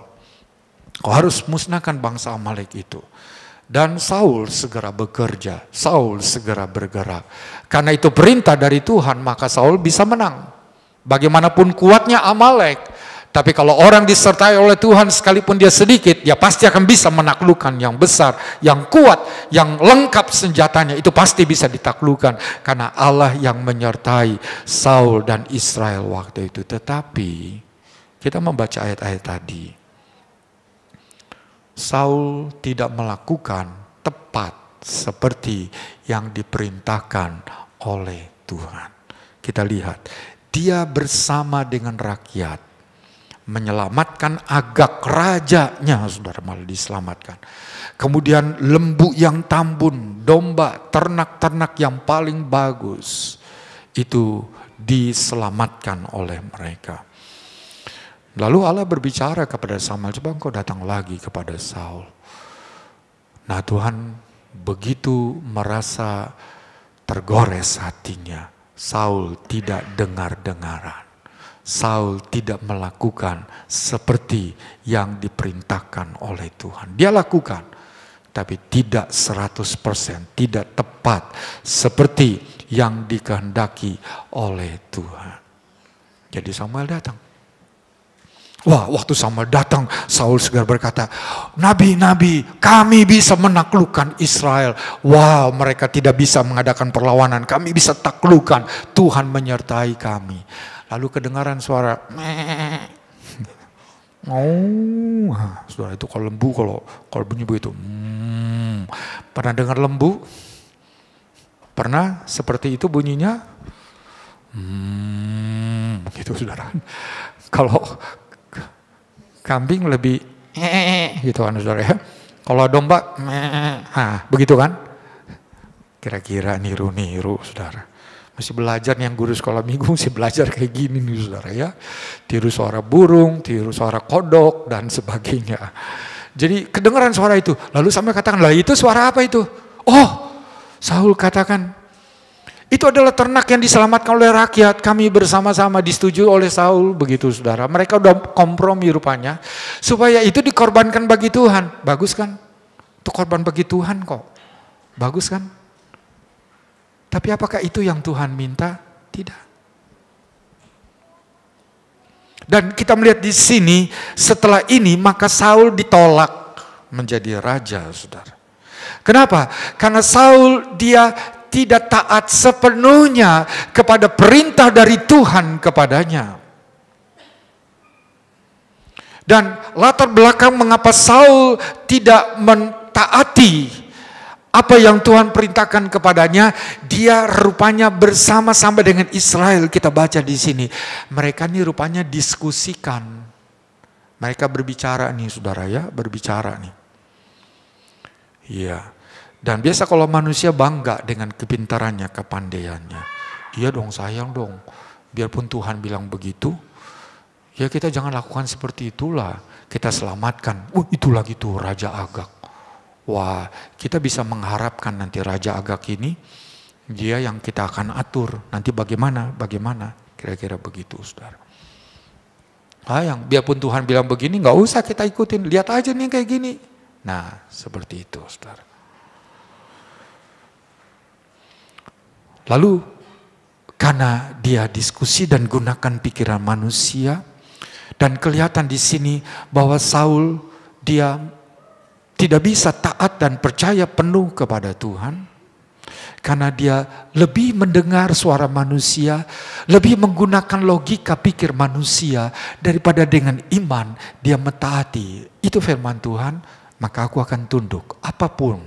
kau harus musnahkan bangsa Amalek itu. Dan Saul segera bekerja, Saul segera bergerak. Karena itu perintah dari Tuhan, maka Saul bisa menang. Bagaimanapun kuatnya Amalek, tapi kalau orang disertai oleh Tuhan sekalipun dia sedikit, dia pasti akan bisa menaklukkan yang besar, yang kuat, yang lengkap senjatanya, itu pasti bisa ditaklukkan. Karena Allah yang menyertai Saul dan Israel waktu itu. Tetapi kita membaca ayat-ayat tadi, Saul tidak melakukan tepat seperti yang diperintahkan oleh Tuhan. Kita lihat, dia bersama dengan rakyat menyelamatkan Agag rajanya, saudara, malah diselamatkan. Kemudian lembu yang tambun, domba, ternak-ternak yang paling bagus, itu diselamatkan oleh mereka. Lalu Allah berbicara kepada Samuel, coba engkau datang lagi kepada Saul. Nah, Tuhan begitu merasa tergores hatinya. Saul tidak dengar-dengaran. Saul tidak melakukan seperti yang diperintahkan oleh Tuhan. Dia lakukan, tapi tidak 100%, tidak tepat seperti yang dikehendaki oleh Tuhan. Jadi Samuel datang. Wah, waktu Samuel datang, Saul segera berkata, nabi-nabi, kami bisa menaklukkan Israel. Wow, mereka tidak bisa mengadakan perlawanan, kami bisa taklukkan, Tuhan menyertai kami. Lalu kedengaran suara, oh, saudara, itu kalau lembu, kalau bunyi begitu, pernah dengar lembu? Pernah seperti itu bunyinya? Gitu, saudara. Kalau kambing lebih gitu kan, saudara ya. Kalau domba, begitu kan? Kira-kira niru-niru, saudara. Masih belajar nih yang guru sekolah minggu, masih belajar kayak gini nih, saudara ya. Tiru suara burung, tiru suara kodok, dan sebagainya. Jadi kedengaran suara itu. Lalu sampai katakan, lah itu suara apa itu? Oh, Saul katakan, itu adalah ternak yang diselamatkan oleh rakyat. Kami bersama-sama disetujui oleh Saul, begitu saudara. Mereka udah kompromi rupanya, supaya itu dikorbankan bagi Tuhan. Bagus kan? Itu korban bagi Tuhan kok. Bagus kan? Tapi apakah itu yang Tuhan minta? Tidak. Dan kita melihat di sini, setelah ini maka Saul ditolak menjadi raja, saudara. Kenapa? Karena Saul dia tidak taat sepenuhnya kepada perintah dari Tuhan kepadanya. Dan latar belakang mengapa Saul tidak mentaati apa yang Tuhan perintahkan kepadanya, dia rupanya bersama-sama dengan Israel. Kita baca di sini, mereka ini rupanya diskusikan. Mereka berbicara nih, saudara ya, berbicara nih. Iya. Dan biasa kalau manusia bangga dengan kepintarannya, kepandaiannya. Iya dong, sayang dong. Biarpun Tuhan bilang begitu, ya kita jangan lakukan seperti itulah. Kita selamatkan. Itu lagi tuh Raja Agag. Wah, kita bisa mengharapkan nanti Raja Agag ini, dia yang kita akan atur. Nanti bagaimana, kira-kira begitu, saudara. Sayang, biarpun Tuhan bilang begini, gak usah kita ikutin. Lihat aja nih kayak gini. Nah, seperti itu, saudara. Lalu, karena dia diskusi dan gunakan pikiran manusia, dan kelihatan di sini bahwa Saul, dia tidak bisa taat dan percaya penuh kepada Tuhan. Karena dia lebih mendengar suara manusia, lebih menggunakan logika pikir manusia daripada dengan iman dia mentaati. Itu firman Tuhan, maka aku akan tunduk. Apapun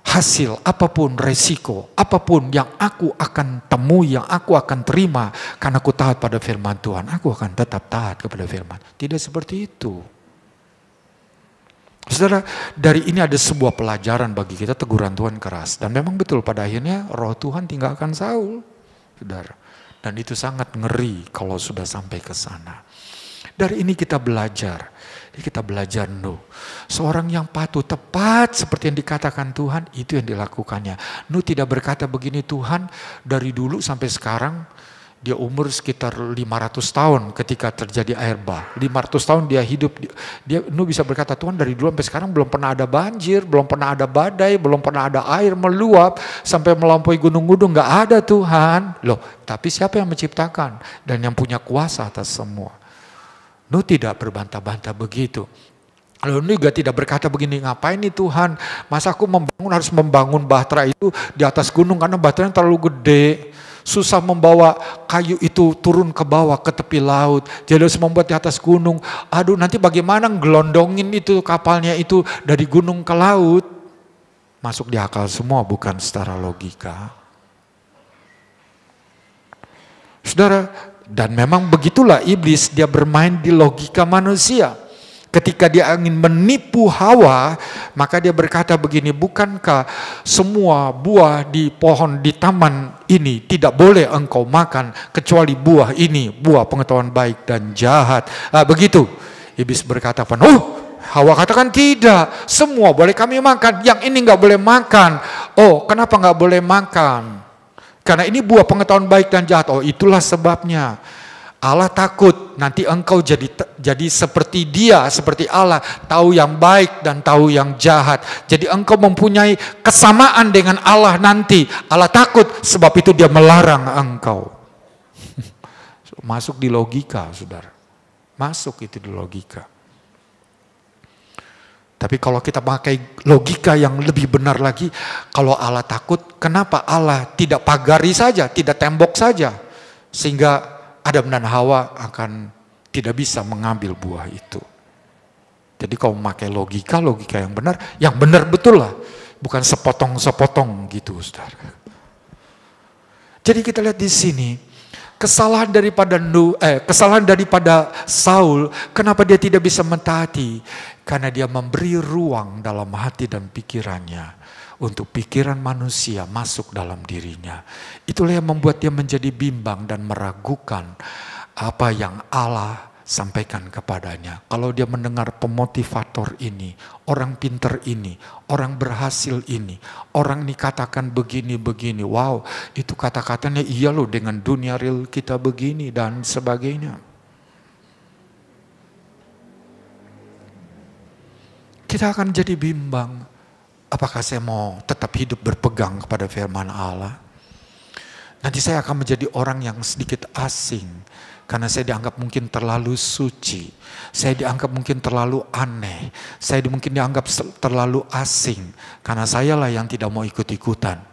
hasil, apapun resiko, apapun yang aku akan temui, yang aku akan terima. Karena aku taat pada firman Tuhan, aku akan tetap taat kepada firman. Tidak seperti itu. Saudara, dari ini ada sebuah pelajaran bagi kita, teguran Tuhan keras. Dan memang betul pada akhirnya roh Tuhan tinggalkan Saul. Saudara. Dan itu sangat ngeri kalau sudah sampai ke sana. Dari ini kita belajar. Kita belajar Nuh. Seorang yang patuh tepat seperti yang dikatakan Tuhan, itu yang dilakukannya. Nuh tidak berkata begini, Tuhan dari dulu sampai sekarang, dia umur sekitar 500 tahun ketika terjadi air bah. 500 tahun dia hidup. Nuh bisa berkata, Tuhan dari dulu sampai sekarang belum pernah ada banjir, belum pernah ada badai, belum pernah ada air meluap sampai melampaui gunung-gunung. Gak ada Tuhan. Loh, tapi siapa yang menciptakan dan yang punya kuasa atas semua? Nuh tidak berbantah-bantah begitu. Lalu Nuh juga tidak berkata begini, ngapain nih Tuhan? Masa aku harus membangun bahtera itu di atas gunung karena bahteranya terlalu gede. Susah membawa kayu itu turun ke bawah ke tepi laut. Jadi harus membuat di atas gunung. Aduh, nanti bagaimana ngelondongin itu kapalnya itu dari gunung ke laut? Masuk di akal semua, bukan secara logika. Saudara, dan memang begitulah iblis, dia bermain di logika manusia. Ketika dia ingin menipu Hawa, maka dia berkata begini, bukankah semua buah di pohon di taman ini tidak boleh engkau makan kecuali buah ini, buah pengetahuan baik dan jahat. Begitu. Iblis berkata, Hawa katakan tidak, semua boleh kami makan, yang ini nggak boleh makan. Oh, kenapa nggak boleh makan? Karena ini buah pengetahuan baik dan jahat. Oh, itulah sebabnya. Allah takut nanti engkau jadi seperti dia, seperti Allah, tahu yang baik dan tahu yang jahat. Jadi engkau mempunyai kesamaan dengan Allah nanti. Allah takut, sebab itu dia melarang engkau. Masuk di logika, saudara. Masuk itu di logika. Tapi kalau kita pakai logika yang lebih benar lagi, kalau Allah takut, kenapa Allah tidak pagari saja, tidak tembok saja, sehingga Adam dan Hawa akan tidak bisa mengambil buah itu. Jadi kalau memakai logika yang benar betul lah, bukan sepotong-sepotong gitu, saudara. Jadi kita lihat di sini, kesalahan daripada Saul, kenapa dia tidak bisa mentaati? Karena dia memberi ruang dalam hati dan pikirannya untuk pikiran manusia masuk dalam dirinya. Itulah yang membuat dia menjadi bimbang dan meragukan apa yang Allah sampaikan kepadanya. Kalau dia mendengar pemotivator ini, orang pinter ini, orang berhasil ini, orang ini katakan begini-begini, wow, itu kata-katanya iya loh dengan dunia real kita begini dan sebagainya. Kita akan jadi bimbang. Apakah saya mau tetap hidup berpegang kepada firman Allah? Nanti saya akan menjadi orang yang sedikit asing. Karena saya dianggap mungkin terlalu suci. Saya dianggap mungkin terlalu aneh. Saya mungkin dianggap terlalu asing. Karena sayalah yang tidak mau ikut-ikutan.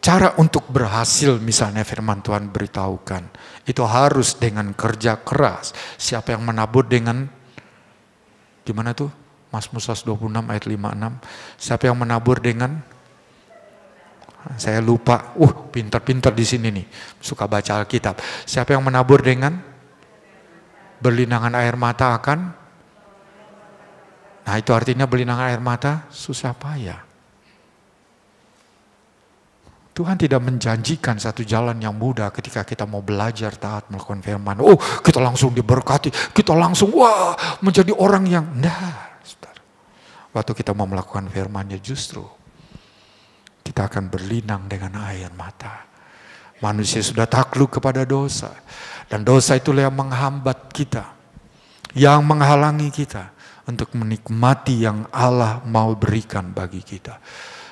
Cara untuk berhasil misalnya firman Tuhan beritahukan. Itu harus dengan kerja keras. Siapa yang menabur dengan, gimana tuh? Mazmur 126 ayat 56. Siapa yang menabur dengan, saya lupa, pintar-pintar di sini nih. Suka baca Alkitab. Siapa yang menabur dengan berlinangan air mata akan, nah itu artinya berlinangan air mata susah payah. Tuhan tidak menjanjikan satu jalan yang mudah ketika kita mau belajar taat melakukan firman. Oh, kita langsung diberkati, kita langsung menjadi orang yang waktu kita mau melakukan firman-Nya justru kita akan berlinang dengan air mata. Manusia sudah takluk kepada dosa dan dosa itulah yang menghambat kita, yang menghalangi kita untuk menikmati yang Allah mau berikan bagi kita.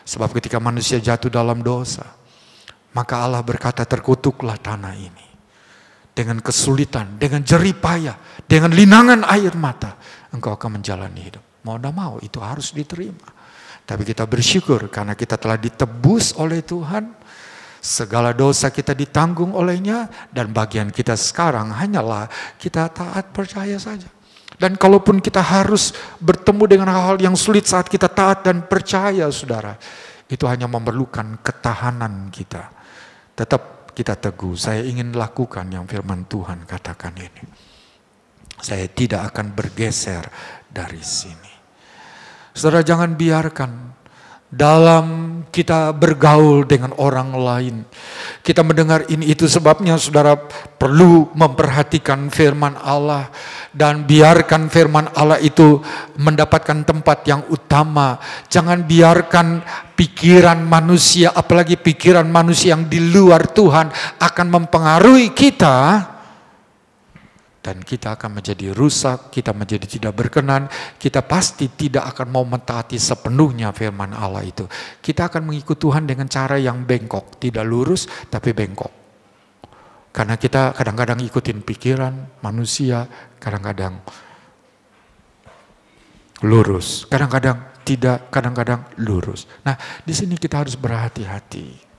Sebab ketika manusia jatuh dalam dosa, maka Allah berkata, terkutuklah tanah ini. Dengan kesulitan, dengan jerih payah, dengan linangan air mata, engkau akan menjalani hidup. Mau tidak mau, itu harus diterima. Tapi kita bersyukur karena kita telah ditebus oleh Tuhan. Segala dosa kita ditanggung olehnya. Dan bagian kita sekarang hanyalah kita taat percaya saja. Dan kalaupun kita harus bertemu dengan hal-hal yang sulit saat kita taat dan percaya, saudara, itu hanya memerlukan ketahanan kita. Tetap kita teguh, saya ingin lakukan yang firman Tuhan katakan ini. Saya tidak akan bergeser dari sini. Saudara, jangan biarkan dalam kita bergaul dengan orang lain. Kita mendengar ini itu sebabnya saudara perlu memperhatikan firman Allah dan biarkan firman Allah itu mendapatkan tempat yang utama. Jangan biarkan pikiran manusia, apalagi pikiran manusia yang di luar Tuhan akan mempengaruhi kita. Dan kita akan menjadi rusak, kita menjadi tidak berkenan, kita pasti tidak akan mau mentaati sepenuhnya firman Allah itu. Kita akan mengikut Tuhan dengan cara yang bengkok, tidak lurus tapi bengkok. Karena kita kadang-kadang ikutin pikiran manusia, kadang-kadang lurus, kadang-kadang tidak, kadang-kadang lurus. Nah, di sini kita harus berhati-hati.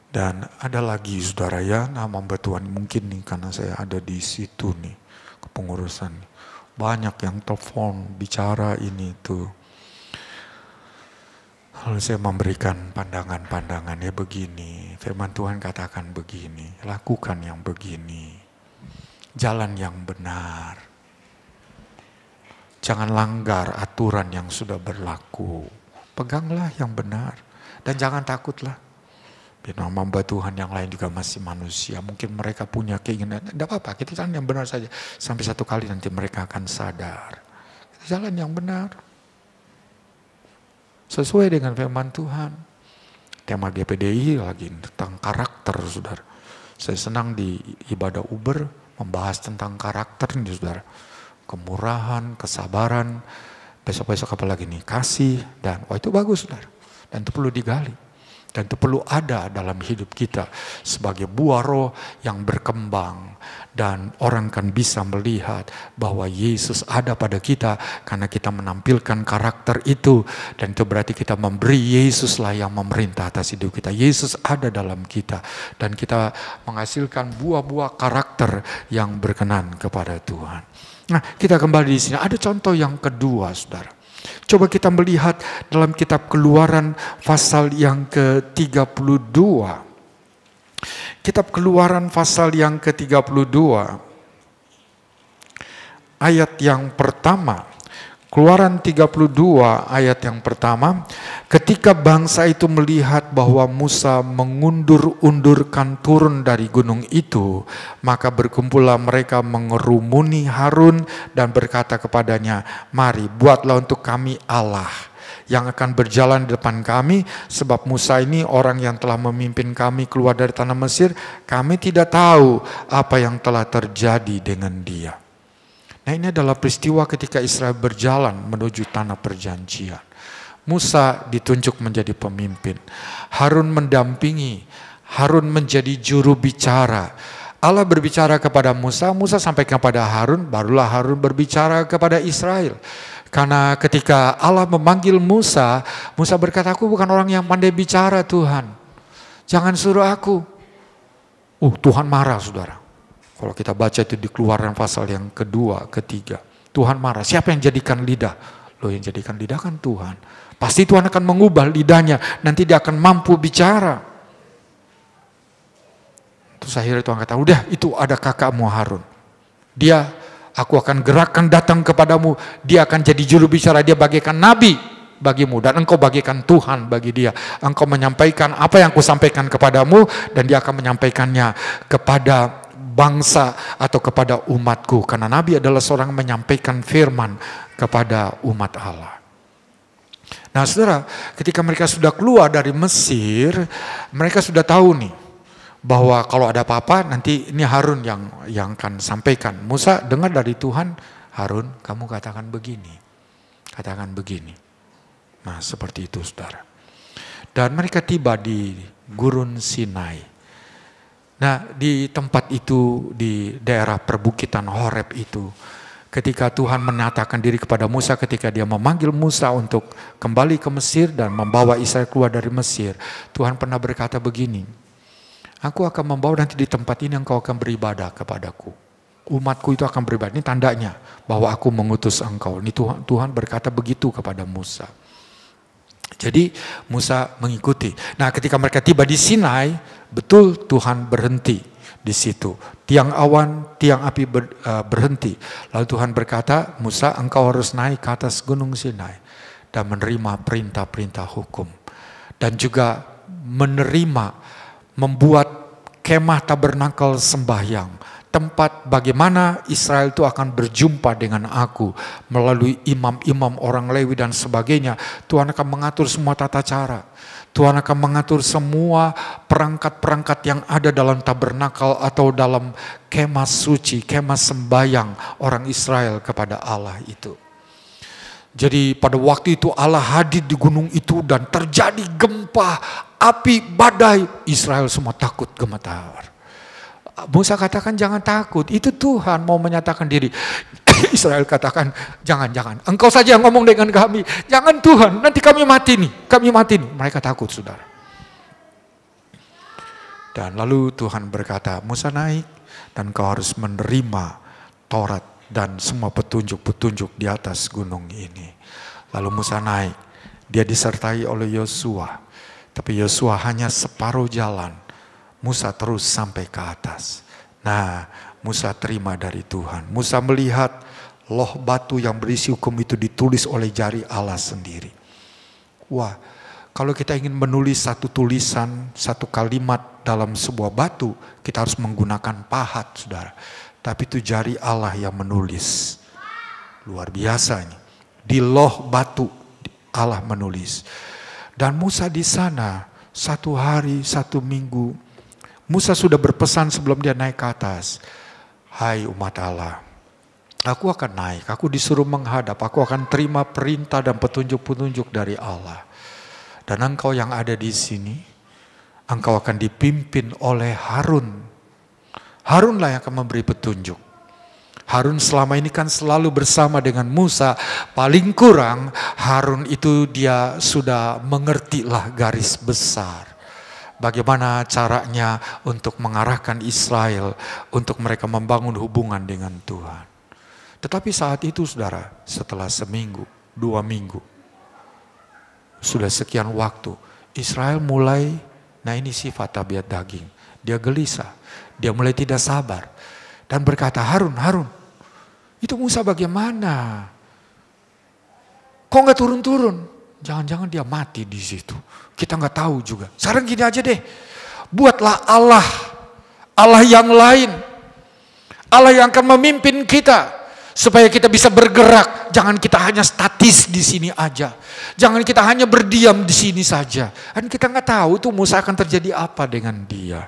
Dan ada lagi saudara ya, nama Tuhan mungkin nih karena saya ada di situ nih kepengurusan. Banyak yang telepon bicara ini tuh. Lalu saya memberikan pandangan-pandangan ya begini. Firman Tuhan katakan begini, lakukan yang begini. Jalan yang benar. Jangan langgar aturan yang sudah berlaku. Peganglah yang benar dan jangan takutlah. Nama Tuhan yang lain juga masih manusia. Mungkin mereka punya keinginan. Tidak apa-apa, kita jalan yang benar saja. Sampai satu kali nanti mereka akan sadar. Kita jalan yang benar. Sesuai dengan firman Tuhan. Tema GPDI lagi tentang karakter, saudara. Saya senang di ibadah Uber membahas tentang karakter ini, saudara. Kemurahan, kesabaran. Besok-besok apa lagi nih? Kasih. Dan itu bagus, saudara. Dan itu perlu digali. Dan itu perlu ada dalam hidup kita sebagai buah roh yang berkembang. Dan orang kan bisa melihat bahwa Yesus ada pada kita karena kita menampilkan karakter itu. Dan itu berarti kita memberi Yesuslah yang memerintah atas hidup kita. Yesus ada dalam kita. Dan kita menghasilkan buah-buah karakter yang berkenan kepada Tuhan. Nah, kita kembali di sini. Ada contoh yang kedua, saudara. Coba kita melihat dalam kitab Keluaran pasal yang ke-32. Kitab Keluaran pasal yang ke-32. Ayat yang pertama. Keluaran 32 ayat yang pertama. Ketika bangsa itu melihat bahwa Musa mengundur-undurkan turun dari gunung itu, maka berkumpullah mereka mengerumuni Harun dan berkata kepadanya, "Mari buatlah untuk kami Allah yang akan berjalan di depan kami, sebab Musa ini orang yang telah memimpin kami keluar dari tanah Mesir. Kami tidak tahu apa yang telah terjadi dengan dia." Nah, ini adalah peristiwa ketika Israel berjalan menuju tanah perjanjian. Musa ditunjuk menjadi pemimpin. Harun mendampingi. Harun menjadi juru bicara. Allah berbicara kepada Musa, Musa sampaikan kepada Harun, barulah Harun berbicara kepada Israel. Karena ketika Allah memanggil Musa, Musa berkata, "Aku bukan orang yang pandai bicara, Tuhan. Jangan suruh aku." Tuhan marah, saudara. Kalau kita baca itu di Keluaran pasal yang kedua, ketiga. Tuhan marah. Siapa yang jadikan lidah? Loh, yang jadikan lidah kan Tuhan. Pasti Tuhan akan mengubah lidahnya. Nanti dia akan mampu bicara. Terus akhirnya Tuhan kata, "Udah, itu ada kakakmu Harun. Aku akan gerakkan datang kepadamu. Dia akan jadi juru bicara. Dia bagaikan nabi bagimu. Dan engkau bagaikan Tuhan bagi dia. Engkau menyampaikan apa yang kusampaikan kepadamu. Dan dia akan menyampaikannya kepada bangsa atau kepada umatku." Karena nabi adalah seorang yang menyampaikan firman kepada umat Allah. Nah, saudara, ketika mereka sudah keluar dari Mesir, mereka sudah tahu nih bahwa kalau ada apa-apa nanti ini Harun yang akan sampaikan. Musa dengar dari Tuhan, "Harun, kamu katakan begini, katakan begini." Nah, seperti itu, saudara. Dan mereka tiba di Gurun Sinai. Nah, di tempat itu, di daerah perbukitan Horeb itu, ketika Tuhan menyatakan diri kepada Musa, ketika dia memanggil Musa untuk kembali ke Mesir dan membawa Israel keluar dari Mesir, Tuhan pernah berkata begini, "Aku akan membawa nanti di tempat ini engkau akan beribadah kepadaku. Umatku itu akan beribadah." Ini tandanya bahwa aku mengutus engkau. Ini Tuhan berkata begitu kepada Musa. Jadi Musa mengikuti. Nah, ketika mereka tiba di Sinai, betul Tuhan berhenti di situ. Tiang awan, tiang api berhenti. Lalu Tuhan berkata, Musa, engkau harus naik ke atas gunung Sinai dan menerima perintah-perintah hukum. Dan juga menerima, membuat kemah tabernakel sembahyang. Tempat bagaimana Israel itu akan berjumpa dengan aku melalui imam-imam orang Lewi dan sebagainya. Tuhan akan mengatur semua tata cara. Tuhan akan mengatur semua perangkat-perangkat yang ada dalam tabernakel atau dalam kemah suci, kemah sembahyang orang Israel kepada Allah itu. Jadi pada waktu itu Allah hadir di gunung itu dan terjadi gempa, api, badai. Israel semua takut gemetar. Musa katakan jangan takut, itu Tuhan mau menyatakan diri. Israel katakan jangan, engkau saja yang ngomong dengan kami. Jangan Tuhan, nanti kami mati nih. Mereka takut saudara. Dan lalu Tuhan berkata, Musa naik dan kau harus menerima Taurat dan semua petunjuk-petunjuk di atas gunung ini. Lalu Musa naik, dia disertai oleh Yosua. Tapi Yosua hanya separuh jalan. Musa terus sampai ke atas. Nah, Musa terima dari Tuhan. Musa melihat loh batu yang berisi hukum itu ditulis oleh jari Allah sendiri. Wah, kalau kita ingin menulis satu tulisan, satu kalimat dalam sebuah batu, kita harus menggunakan pahat, saudara. Tapi itu jari Allah yang menulis. Luar biasa ini. Di loh batu Allah menulis. Dan Musa di sana 1 hari, 1 minggu, Musa sudah berpesan sebelum dia naik ke atas. Hai umat Allah, aku akan naik, aku disuruh menghadap, aku akan terima perintah dan petunjuk-petunjuk dari Allah. Dan engkau yang ada di sini, engkau akan dipimpin oleh Harun. Harunlah yang akan memberi petunjuk. Harun selama ini kan selalu bersama dengan Musa. Paling kurang Harun itu dia sudah mengertilah garis besar. Bagaimana caranya untuk mengarahkan Israel untuk mereka membangun hubungan dengan Tuhan. Tetapi saat itu saudara, setelah 1 minggu, 2 minggu, sudah sekian waktu, Israel mulai, nah ini sifat tabiat daging, dia gelisah, dia mulai tidak sabar. Dan berkata, Harun, itu Musa bagaimana? Kok gak turun-turun? Jangan-jangan dia mati di situ. Kita nggak tahu juga. Sekarang gini aja deh, buatlah Allah yang lain, Allah yang akan memimpin kita supaya kita bisa bergerak. Jangan kita hanya statis di sini aja. Jangan kita hanya berdiam di sini saja. Dan kita nggak tahu tuh Musa akan terjadi apa dengan dia.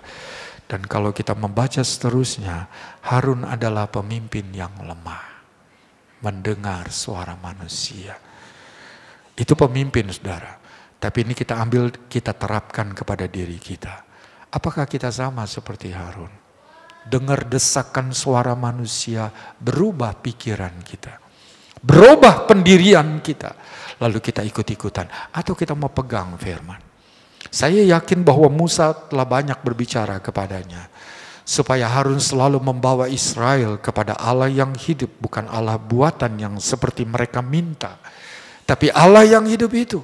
Dan kalau kita membaca seterusnya, Harun adalah pemimpin yang lemah, mendengar suara manusia. Itu pemimpin saudara. Tapi ini kita ambil, kita terapkan kepada diri kita. Apakah kita sama seperti Harun? Dengar desakan suara manusia, berubah pikiran kita. Berubah pendirian kita. Lalu kita ikut-ikutan. Atau kita mau pegang firman. Saya yakin bahwa Musa telah banyak berbicara kepadanya. Supaya Harun selalu membawa Israel kepada Allah yang hidup. Bukan Allah buatan yang seperti mereka minta. Tapi Allah yang hidup itu.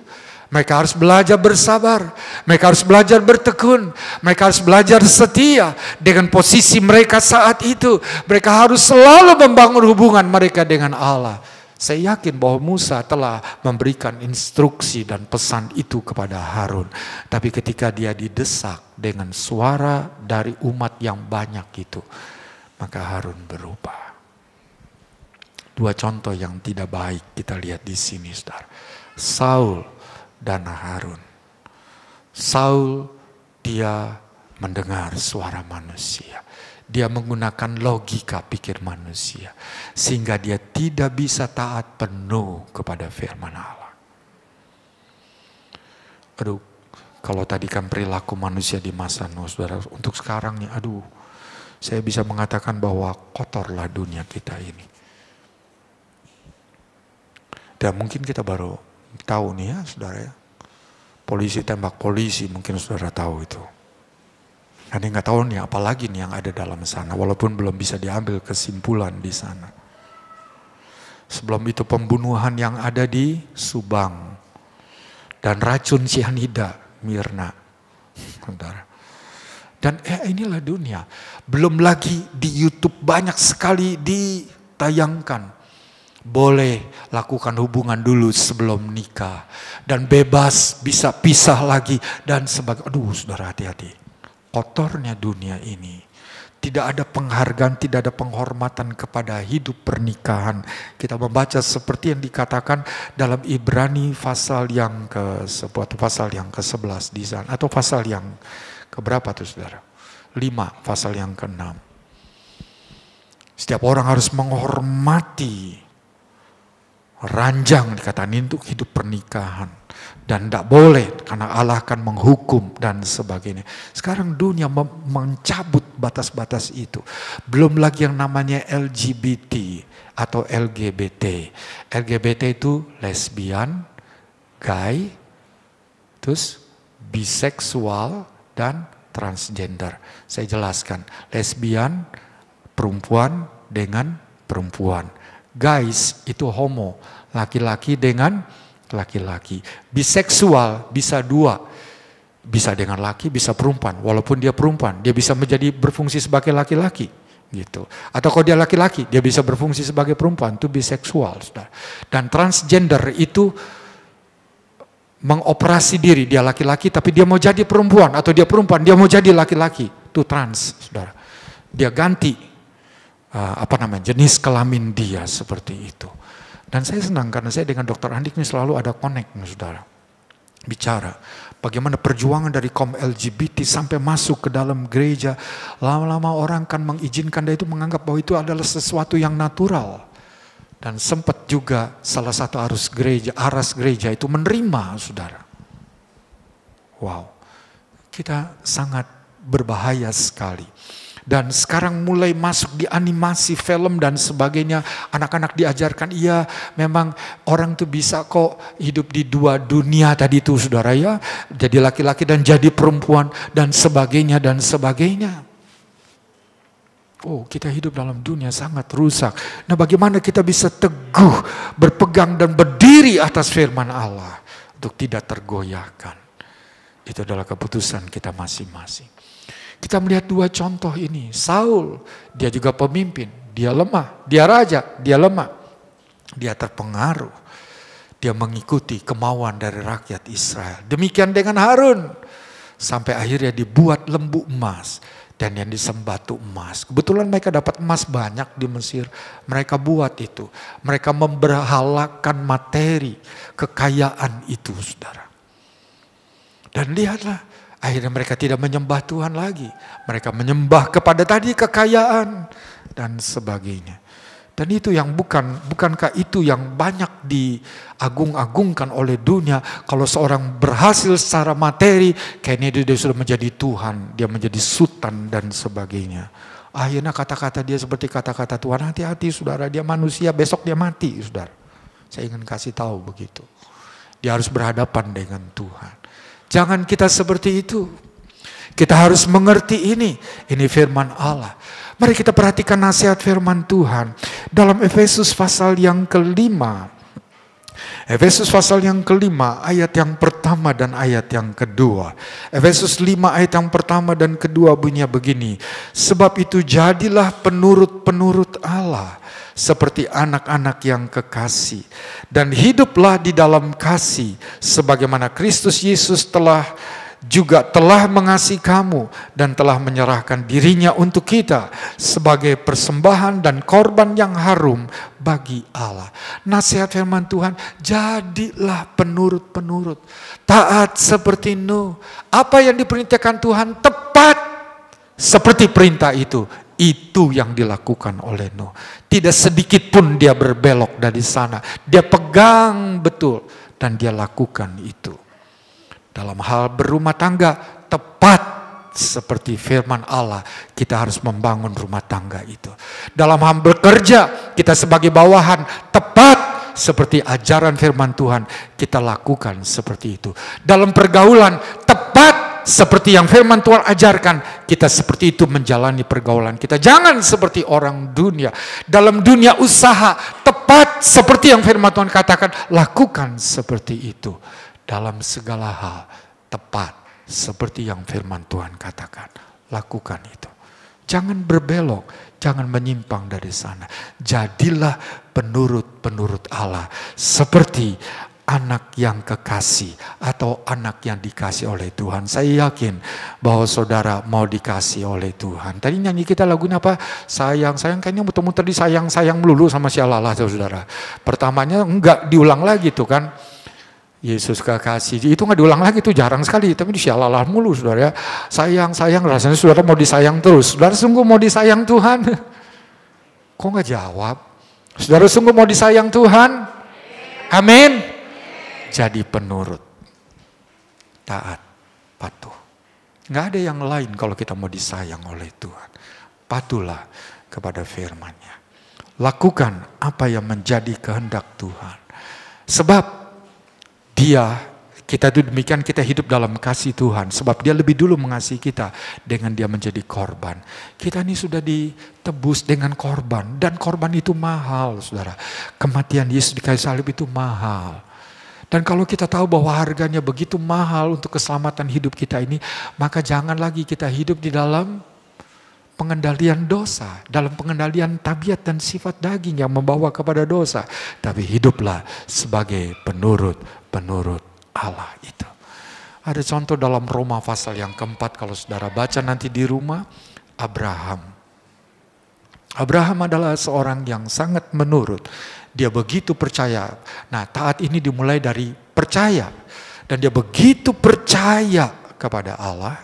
Mereka harus belajar bersabar. Mereka harus belajar bertekun. Mereka harus belajar setia dengan posisi mereka saat itu. Mereka harus selalu membangun hubungan mereka dengan Allah. Saya yakin bahwa Musa telah memberikan instruksi dan pesan itu kepada Harun. Tapi ketika dia didesak dengan suara dari umat yang banyak itu, maka Harun berubah. 2 contoh yang tidak baik kita lihat di sini, saudara. Saul dan Harun. Saul dia mendengar suara manusia. Dia menggunakan logika pikir manusia. Sehingga dia tidak bisa taat penuh kepada firman Allah. Aduh, kalau tadi kan perilaku manusia di masa Nuh, saudara. Untuk sekarang nih, saya bisa mengatakan bahwa kotorlah dunia kita ini. Dan mungkin kita baru tahu nih ya saudara ya. Polisi tembak polisi, mungkin saudara tahu itu. Ada nggak tahu nih apalagi nih yang ada dalam sana. Walaupun belum bisa diambil kesimpulan di sana. Sebelum itu pembunuhan yang ada di Subang. Dan racun cyanida, Mirna. Saudara. Dan inilah dunia. Belum lagi di YouTube banyak sekali ditayangkan. Boleh lakukan hubungan dulu sebelum nikah. Dan bebas, bisa pisah lagi. Dan sebagainya. Aduh saudara, hati-hati. Kotornya dunia ini. Tidak ada penghargaan, tidak ada penghormatan kepada hidup pernikahan. Kita membaca seperti yang dikatakan dalam Ibrani pasal yang ke-11 di sana. Atau pasal yang keberapa tuh saudara? 5, pasal yang ke-6. Setiap orang harus menghormati ranjang dikatakan untuk hidup pernikahan. Dan tidak boleh karena Allah akan menghukum dan sebagainya. Sekarang dunia mencabut batas-batas itu. Belum lagi yang namanya LGBT atau LGBT. LGBT itu lesbian, gay, terus biseksual dan transgender. Saya jelaskan, lesbian perempuan dengan perempuan. Guys itu homo, laki-laki dengan laki-laki. Biseksual bisa dua, bisa dengan laki, bisa perempuan. Walaupun dia perempuan, dia bisa berfungsi sebagai laki-laki, gitu. Atau kalau dia laki-laki, dia bisa berfungsi sebagai perempuan. Itu biseksual, saudara. Dan transgender itu mengoperasi diri, dia laki-laki, tapi dia mau jadi perempuan, atau dia perempuan, dia mau jadi laki-laki. Itu trans, saudara. Dia ganti jenis kelamin dia seperti itu. Dan saya senang karena saya dengan Dr. Andik ini selalu ada connect, saudara. Bicara bagaimana perjuangan dari kaum LGBT sampai masuk ke dalam gereja. Lama-lama orang kan mengizinkan dia itu, menganggap bahwa itu adalah sesuatu yang natural. Dan sempat juga salah satu aras gereja itu menerima, saudara. Wow, kita sangat berbahaya sekali. Dan sekarang mulai masuk di animasi, film dan sebagainya. Anak-anak diajarkan, iya memang orang tuh bisa kok hidup di dua dunia tadi itu saudara ya. Jadi laki-laki dan jadi perempuan dan sebagainya dan sebagainya. Oh, kita hidup dalam dunia sangat rusak. Nah, bagaimana kita bisa teguh, berpegang dan berdiri atas firman Allah untuk tidak tergoyahkan. Itu adalah keputusan kita masing-masing. Kita melihat dua contoh ini. Saul, dia juga pemimpin. Dia lemah, dia raja, dia lemah. Dia terpengaruh. Dia mengikuti kemauan dari rakyat Israel. Demikian dengan Harun. Sampai akhirnya dibuat lembu emas. Dan yang disembah batu emas. Kebetulan mereka dapat emas banyak di Mesir. Mereka buat itu. Mereka memberhalakan materi kekayaan itu, saudara. Dan lihatlah. Akhirnya mereka tidak menyembah Tuhan lagi. Mereka menyembah kepada tadi kekayaan dan sebagainya. Dan itu yang bukankah itu yang banyak diagung-agungkan oleh dunia. Kalau seorang berhasil secara materi, kayaknya dia sudah menjadi Tuhan. Dia menjadi sultan dan sebagainya. Akhirnya kata-kata dia seperti kata-kata Tuhan. Hati-hati saudara, dia manusia, besok dia mati saudara. Saya ingin kasih tahu begitu. Dia harus berhadapan dengan Tuhan. Jangan kita seperti itu. Kita harus mengerti ini. Ini firman Allah. Mari kita perhatikan nasihat firman Tuhan. Dalam Efesus pasal yang kelima. Efesus pasal yang kelima ayat yang pertama dan ayat yang kedua. Efesus 5 ayat yang pertama dan kedua bunyinya begini. Sebab itu jadilah penurut-penurut Allah. Seperti anak-anak yang kekasih. Dan hiduplah di dalam kasih. Sebagaimana Kristus Yesus telah mengasihi kamu. Dan telah menyerahkan dirinya untuk kita. Sebagai persembahan dan korban yang harum bagi Allah. Nasihat firman Tuhan. Jadilah penurut-penurut. Taat seperti Nuh. Apa yang diperintahkan Tuhan tepat. Seperti perintah itu. Itu yang dilakukan oleh Nuh. Tidak sedikit pun dia berbelok dari sana. Dia pegang betul. Dan dia lakukan itu. Dalam hal berumah tangga, tepat seperti firman Allah. Kita harus membangun rumah tangga itu. Dalam hal bekerja, kita sebagai bawahan, tepat seperti ajaran firman Tuhan. Kita lakukan seperti itu. Dalam pergaulan, tepat seperti yang firman Tuhan ajarkan, kita seperti itu menjalani pergaulan kita. Jangan seperti orang dunia. Dalam dunia usaha, tepat seperti yang firman Tuhan katakan, lakukan seperti itu. Dalam segala hal, tepat seperti yang firman Tuhan katakan, lakukan itu. Jangan berbelok, jangan menyimpang dari sana. Jadilah penurut-penurut Allah seperti anak yang kekasih atau anak yang dikasih oleh Tuhan. Saya yakin bahwa saudara mau dikasih oleh Tuhan. Tadi nyanyi kita lagunya apa? Sayang, kayaknya muter-muter di sayang melulu sama si Allah, saudara. Pertamanya enggak diulang lagi tuh kan. Yesus kekasih, itu nggak diulang lagi, itu jarang sekali, tapi disialalah mulu saudara ya. Sayang, rasanya saudara mau disayang terus. Saudara sungguh mau disayang Tuhan? Kok nggak jawab? Saudara sungguh mau disayang Tuhan? Amin. Jadi penurut, taat, patuh. Nggak ada yang lain kalau kita mau disayang oleh Tuhan. Patuhlah kepada firman-Nya. Lakukan apa yang menjadi kehendak Tuhan. Sebab kita itu demikian, kita hidup dalam kasih Tuhan. Sebab Dia lebih dulu mengasihi kita dengan Dia menjadi korban. Kita ini sudah ditebus dengan korban. Dan korban itu mahal, saudara. Kematian Yesus di kayu salib itu mahal. Dan kalau kita tahu bahwa harganya begitu mahal untuk keselamatan hidup kita ini, maka jangan lagi kita hidup di dalam pengendalian dosa, dalam pengendalian tabiat dan sifat daging yang membawa kepada dosa. Tapi hiduplah sebagai penurut Allah itu. Ada contoh dalam Roma pasal yang keempat, kalau saudara baca nanti di rumah. Abraham adalah seorang yang sangat menurut. Dia begitu percaya. Nah, taat ini dimulai dari percaya. Dan dia begitu percaya kepada Allah,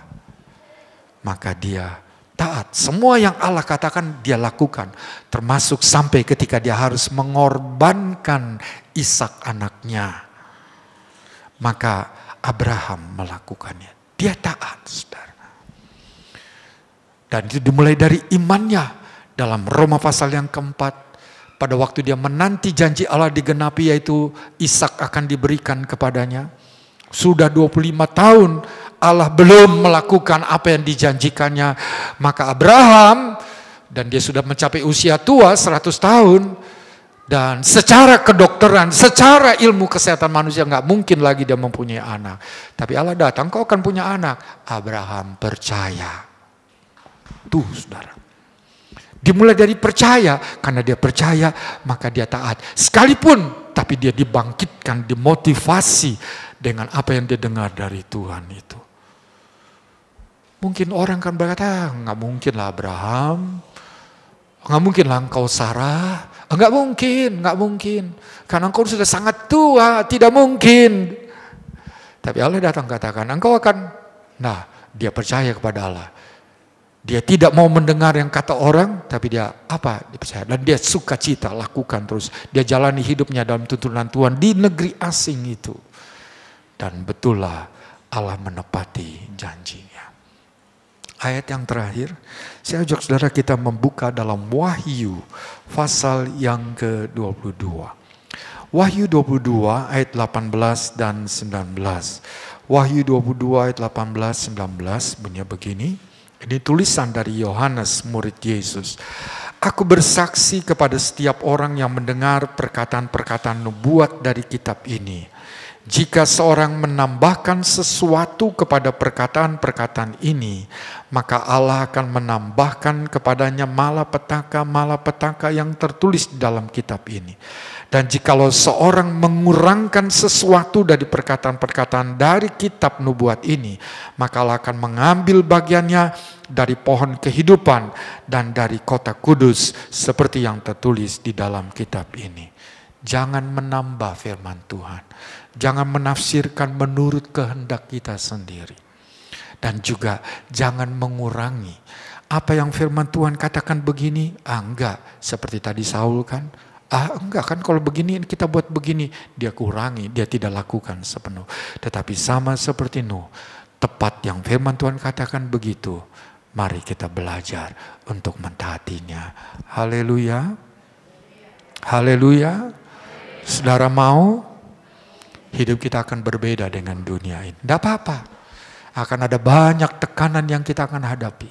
maka dia taat. Semua yang Allah katakan dia lakukan. Termasuk sampai ketika dia harus mengorbankan Ishak anaknya. Maka Abraham melakukannya. Dia taat, saudara. Dan itu dimulai dari imannya. Dalam Roma pasal yang keempat, pada waktu dia menanti janji Allah digenapi, yaitu Ishak akan diberikan kepadanya. Sudah 25 tahun Allah belum melakukan apa yang dijanjikannya. Maka Abraham, dan dia sudah mencapai usia tua 100 tahun. Dan secara kedokteran, secara ilmu kesehatan manusia nggak mungkin lagi dia mempunyai anak. Tapi Allah datang, kau akan punya anak. Abraham percaya. Tuh saudara. Dimulai dari percaya, karena dia percaya maka dia taat. Sekalipun, tapi dia dibangkitkan, dimotivasi dengan apa yang dia dengar dari Tuhan itu. Mungkin orang kan berkata, nggak mungkin lah Abraham, nggak mungkin lah engkau Sarah. Enggak mungkin. Karena engkau sudah sangat tua, tidak mungkin. Tapi Allah datang katakan, engkau akan. Nah, dia percaya kepada Allah. Dia tidak mau mendengar yang kata orang, tapi dia Dia percaya. Dan dia sukacita, lakukan terus. Dia jalani hidupnya dalam tuntunan Tuhan di negeri asing itu. Dan betullah Allah menepati janjinya. Ayat yang terakhir, saya ajak saudara kita membuka dalam Wahyu pasal yang ke-22. Wahyu 22 ayat 18 dan 19. Wahyu 22 ayat 18 19 bunyinya begini. Ini tulisan dari Yohanes murid Yesus. Aku bersaksi kepada setiap orang yang mendengar perkataan-perkataan nubuat dari kitab ini. Jika seorang menambahkan sesuatu kepada perkataan-perkataan ini, maka Allah akan menambahkan kepadanya malapetaka yang tertulis di dalam kitab ini. Dan jikalau seorang mengurangkan sesuatu dari perkataan-perkataan dari kitab nubuat ini, maka Allah akan mengambil bagiannya dari pohon kehidupan dan dari kota kudus seperti yang tertulis di dalam kitab ini. Jangan menambah firman Tuhan. Jangan menafsirkan menurut kehendak kita sendiri. Dan juga jangan mengurangi. Apa yang firman Tuhan katakan begini, enggak. Seperti tadi Saul kan, enggak kan kalau begini kita buat begini. Dia kurangi, dia tidak lakukan sepenuh. Tetapi sama seperti Nuh, tepat yang firman Tuhan katakan begitu. Mari kita belajar untuk mentaatinya. Haleluya. Haleluya. Saudara mau? Hidup kita akan berbeda dengan dunia ini. Tidak apa-apa. Akan ada banyak tekanan yang kita akan hadapi.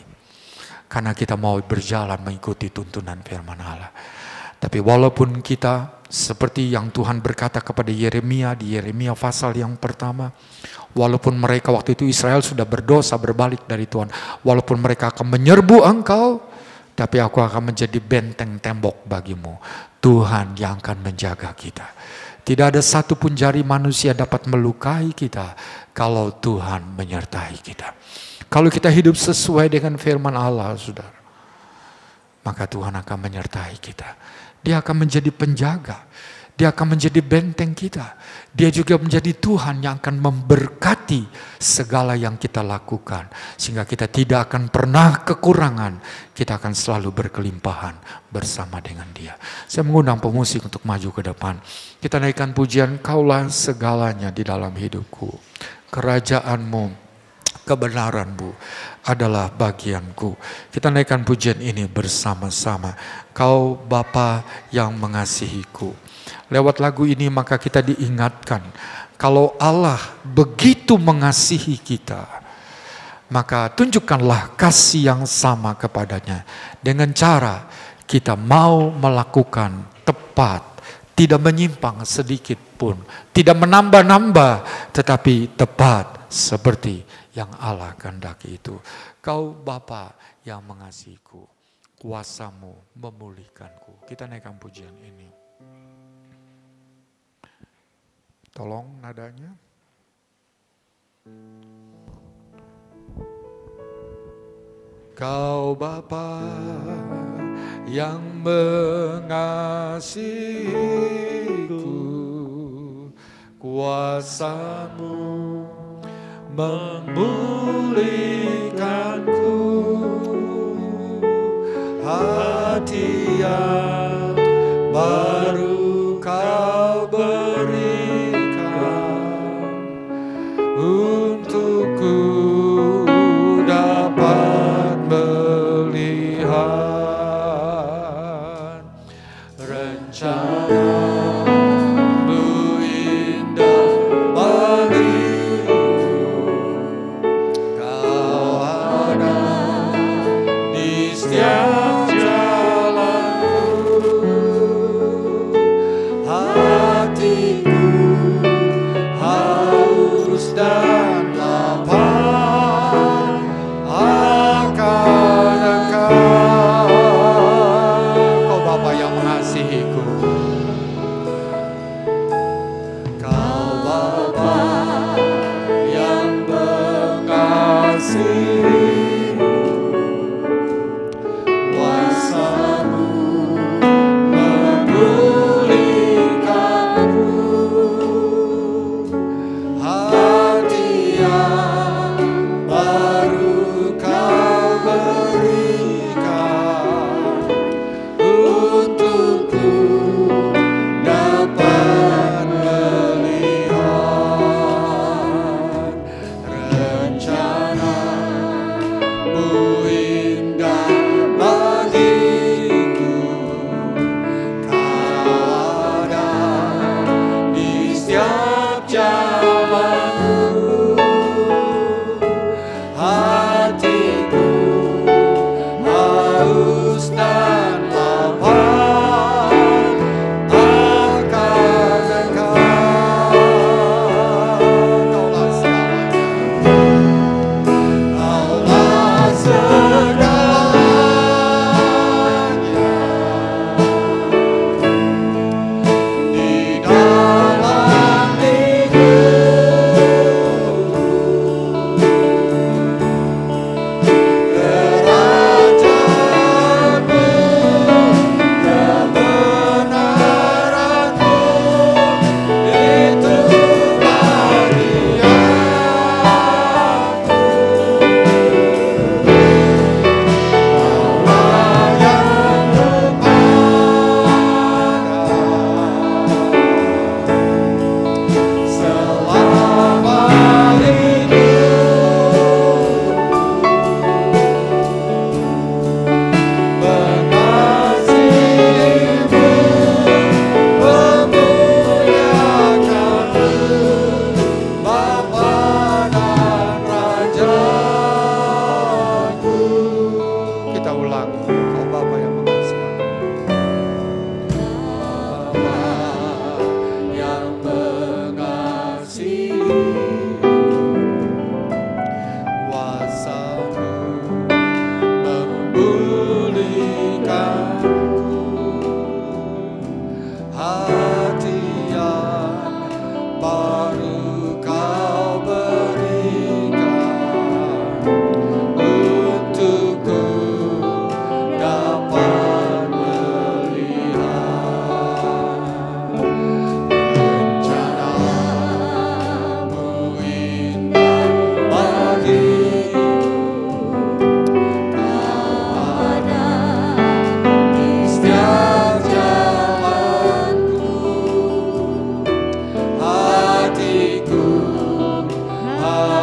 Karena kita mau berjalan mengikuti tuntunan firman Allah. Tapi walaupun kita seperti yang Tuhan berkata kepada Yeremia di Yeremia pasal yang pertama, walaupun mereka waktu itu Israel sudah berdosa berbalik dari Tuhan, walaupun mereka akan menyerbu engkau, tapi aku akan menjadi benteng tembok bagimu. Tuhan yang akan menjaga kita. Tidak ada satupun jari manusia dapat melukai kita kalau Tuhan menyertai kita. Kalau kita hidup sesuai dengan firman Allah, saudara, maka Tuhan akan menyertai kita. Dia akan menjadi penjaga. Dia akan menjadi benteng kita. Dia juga menjadi Tuhan yang akan memberkati segala yang kita lakukan. Sehingga kita tidak akan pernah kekurangan. Kita akan selalu berkelimpahan bersama dengan Dia. Saya mengundang pemusik untuk maju ke depan. Kita naikkan pujian, Kaulah segalanya di dalam hidupku. Kerajaanmu, kebenaran-Mu adalah bagianku. Kita naikkan pujian ini bersama-sama. Kau Bapa yang mengasihiku. Lewat lagu ini maka kita diingatkan, kalau Allah begitu mengasihi kita, maka tunjukkanlah kasih yang sama kepadanya. Dengan cara kita mau melakukan tepat, tidak menyimpang sedikit pun, tidak menambah-nambah, tetapi tepat seperti yang Allah kehendaki itu. Kau Bapa yang mengasihiku, kuasa-Mu memulihkanku. Kita naikkan pujian ini. Tolong nadanya. Kau Bapa yang mengasihiku, kuasa-Mu memulihkanku. Hati yang baru Kau berikan, untukku dapat melihat rencana-Mu indah bagiku. Kau ada di setiap jalanku. Hatiku haus dan lapar akan Engkau. Kau Bapa yang mengasihiku. Kau Bapa yang mengasihiku, kuasa-Mu memulihkanku. Hati yang baru Kau berikan, untukku dapat melihat rencana-Mu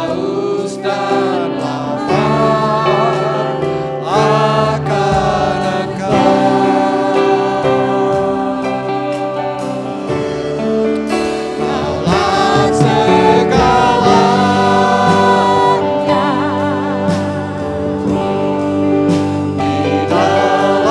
haus dan lapar akan Engkau. Kaulah segalanya di dalam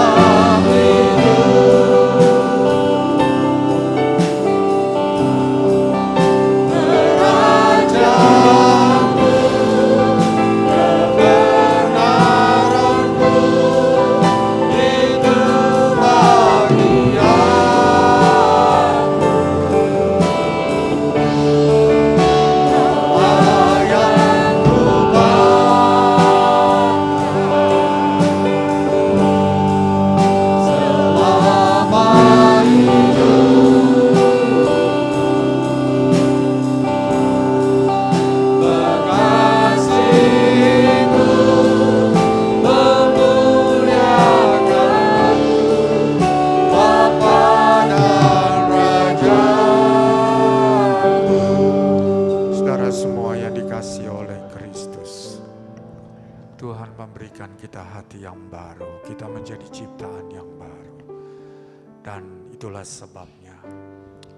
sebabnya,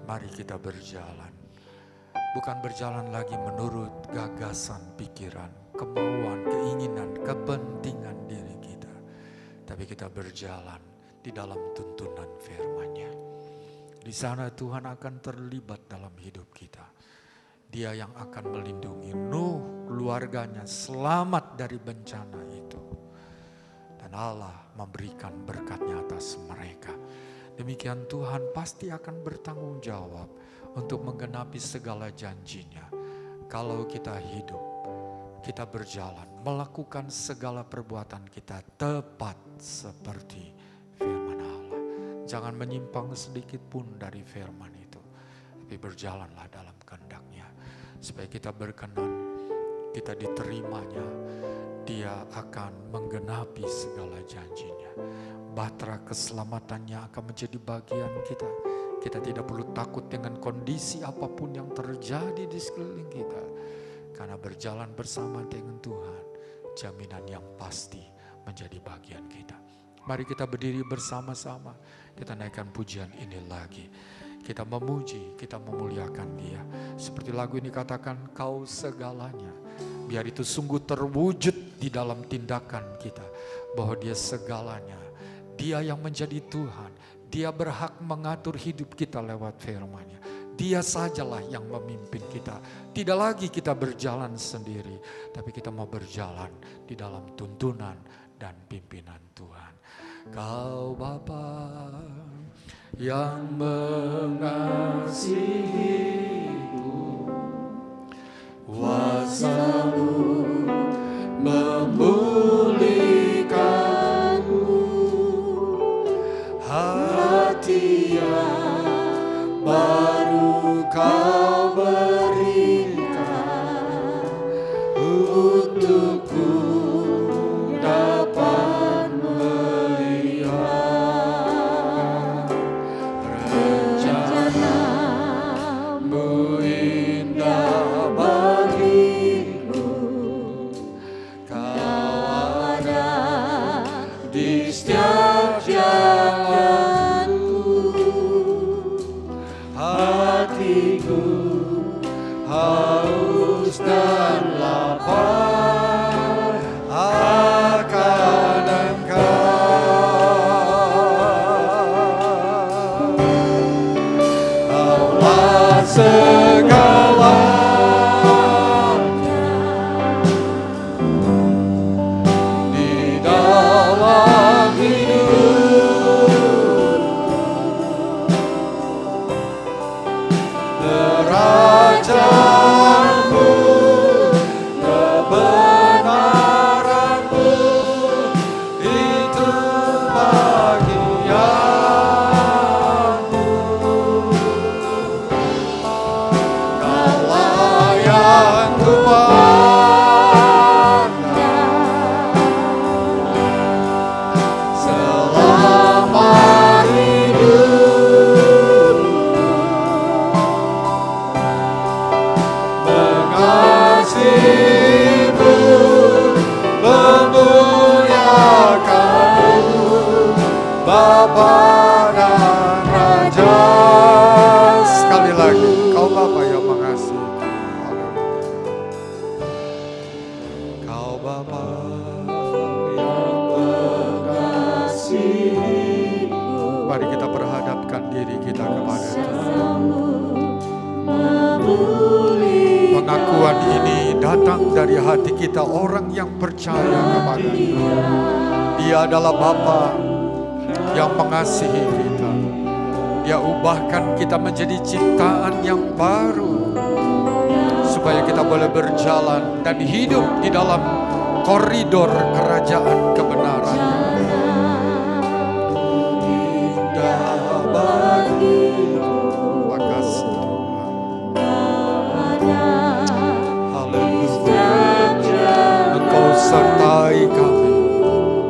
mari kita berjalan. Bukan berjalan lagi menurut gagasan, pikiran, kemauan, keinginan, kepentingan diri kita. Tapi kita berjalan di dalam tuntunan firman-Nya. Di sana Tuhan akan terlibat dalam hidup kita. Dia yang akan melindungi Nuh, keluarganya selamat dari bencana itu. Dan Allah memberikan berkat-Nya atas mereka. Demikian Tuhan pasti akan bertanggung jawab untuk menggenapi segala janji-Nya. Kalau kita hidup, kita berjalan, melakukan segala perbuatan kita tepat seperti firman Allah. Jangan menyimpang sedikit pun dari firman itu. Tapi berjalanlah dalam kehendak-Nya. Supaya kita berkenan, kita diterimanya. Dia akan menggenapi segala janji-Nya. Bahtera keselamatannya akan menjadi bagian kita. Kita tidak perlu takut dengan kondisi apapun yang terjadi di sekeliling kita. Karena berjalan bersama dengan Tuhan, jaminan yang pasti menjadi bagian kita. Mari kita berdiri bersama-sama. Kita naikkan pujian ini lagi. Kita memuji, kita memuliakan Dia. Seperti lagu ini katakan, Kau segalanya. Biar itu sungguh terwujud di dalam tindakan kita. Bahwa Dia segalanya. Dia yang menjadi Tuhan. Dia berhak mengatur hidup kita lewat firman-Nya. Dia sajalah yang memimpin kita. Tidak lagi kita berjalan sendiri. Tapi kita mau berjalan di dalam tuntunan dan pimpinan Tuhan. Kau Bapa yang mengasihiku, kuasa-Mu memulihkanku, hati yang baru Kau berikan untukku dapat melihat rencana-Mu indah bagiku. Kau ada di setiap jalanku, hatiku haus dan lapar Bapa dan Raja. Sekali lagi, Kau Bapa yang mengasihi. Kau Bapa yang mengasihi. Mari kita perhadapkan diri kita kepada Tuhan. Pengakuan ini datang dari hati kita, orang yang percaya kepada Dia. Dia adalah Bapa yang mengasihi kita. Dia ubahkan kita menjadi ciptaan yang baru, supaya kita boleh berjalan dan hidup di dalam koridor kerajaan kebenaran. Indah bagiku. Makasih Tuhan. Haleluya. Engkau sertai kami.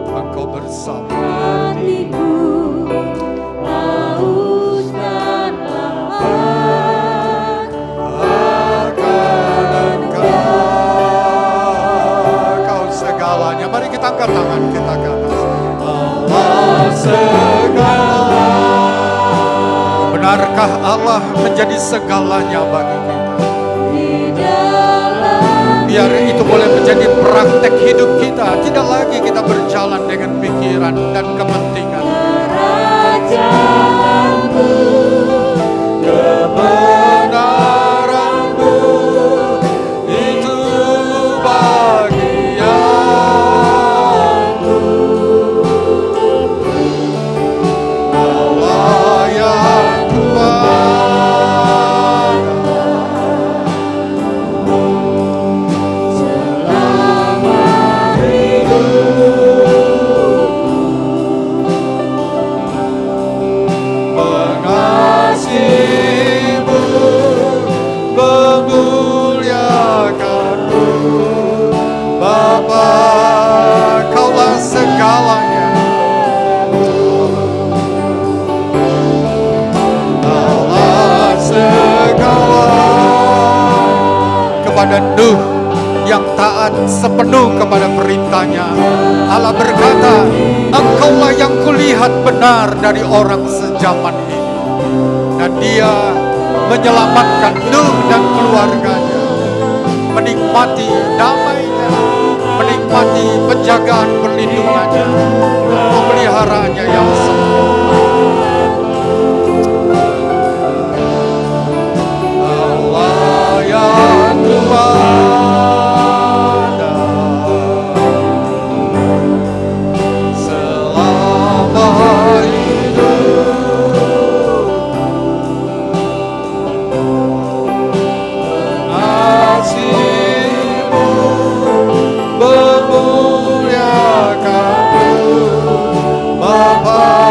Engkau bersama. Mari kita angkat tangan kita ke atas. Allah segala. Benarkah Allah menjadi segalanya bagi kita? Biar itu boleh menjadi praktek hidup kita. Tidak lagi kita berjalan dengan pikiran dan kepentingan. Kebenaran-Mu itu bagianku. Allah yang kuat selama hidup. Mengasihi-Mu, memuliakan-Mu, Bapa, Kaulah segalanya. Allah segala. Kepada Nuh yang taat sepenuh kepada perintahnya, Allah berkata, Engkaulah yang kulihat benar dari orang sejaman ini. Dan Dia menyelamatkan Nuh dan keluarganya, menikmati damainya, menikmati penjagaan perlindungannya, pemeliharaannya yang sempurna. Allah yang kuasa selama hidup. Mengasihi-Mu, memuliakan-Mu, Bapa.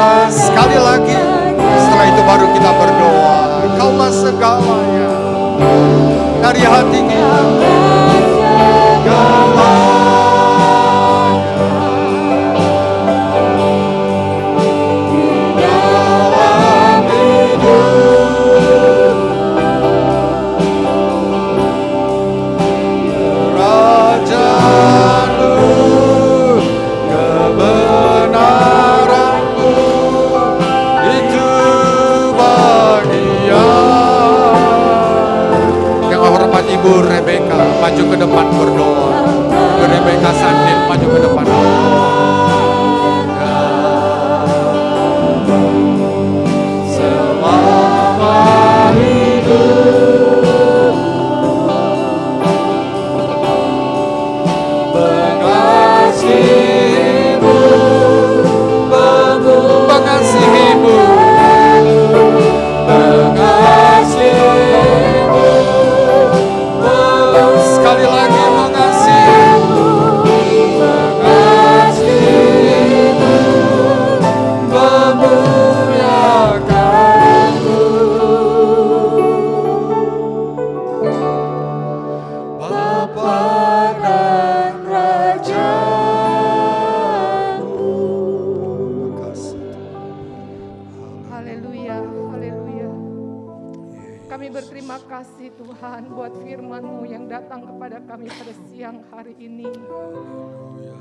datang kepada kami pada siang hari ini.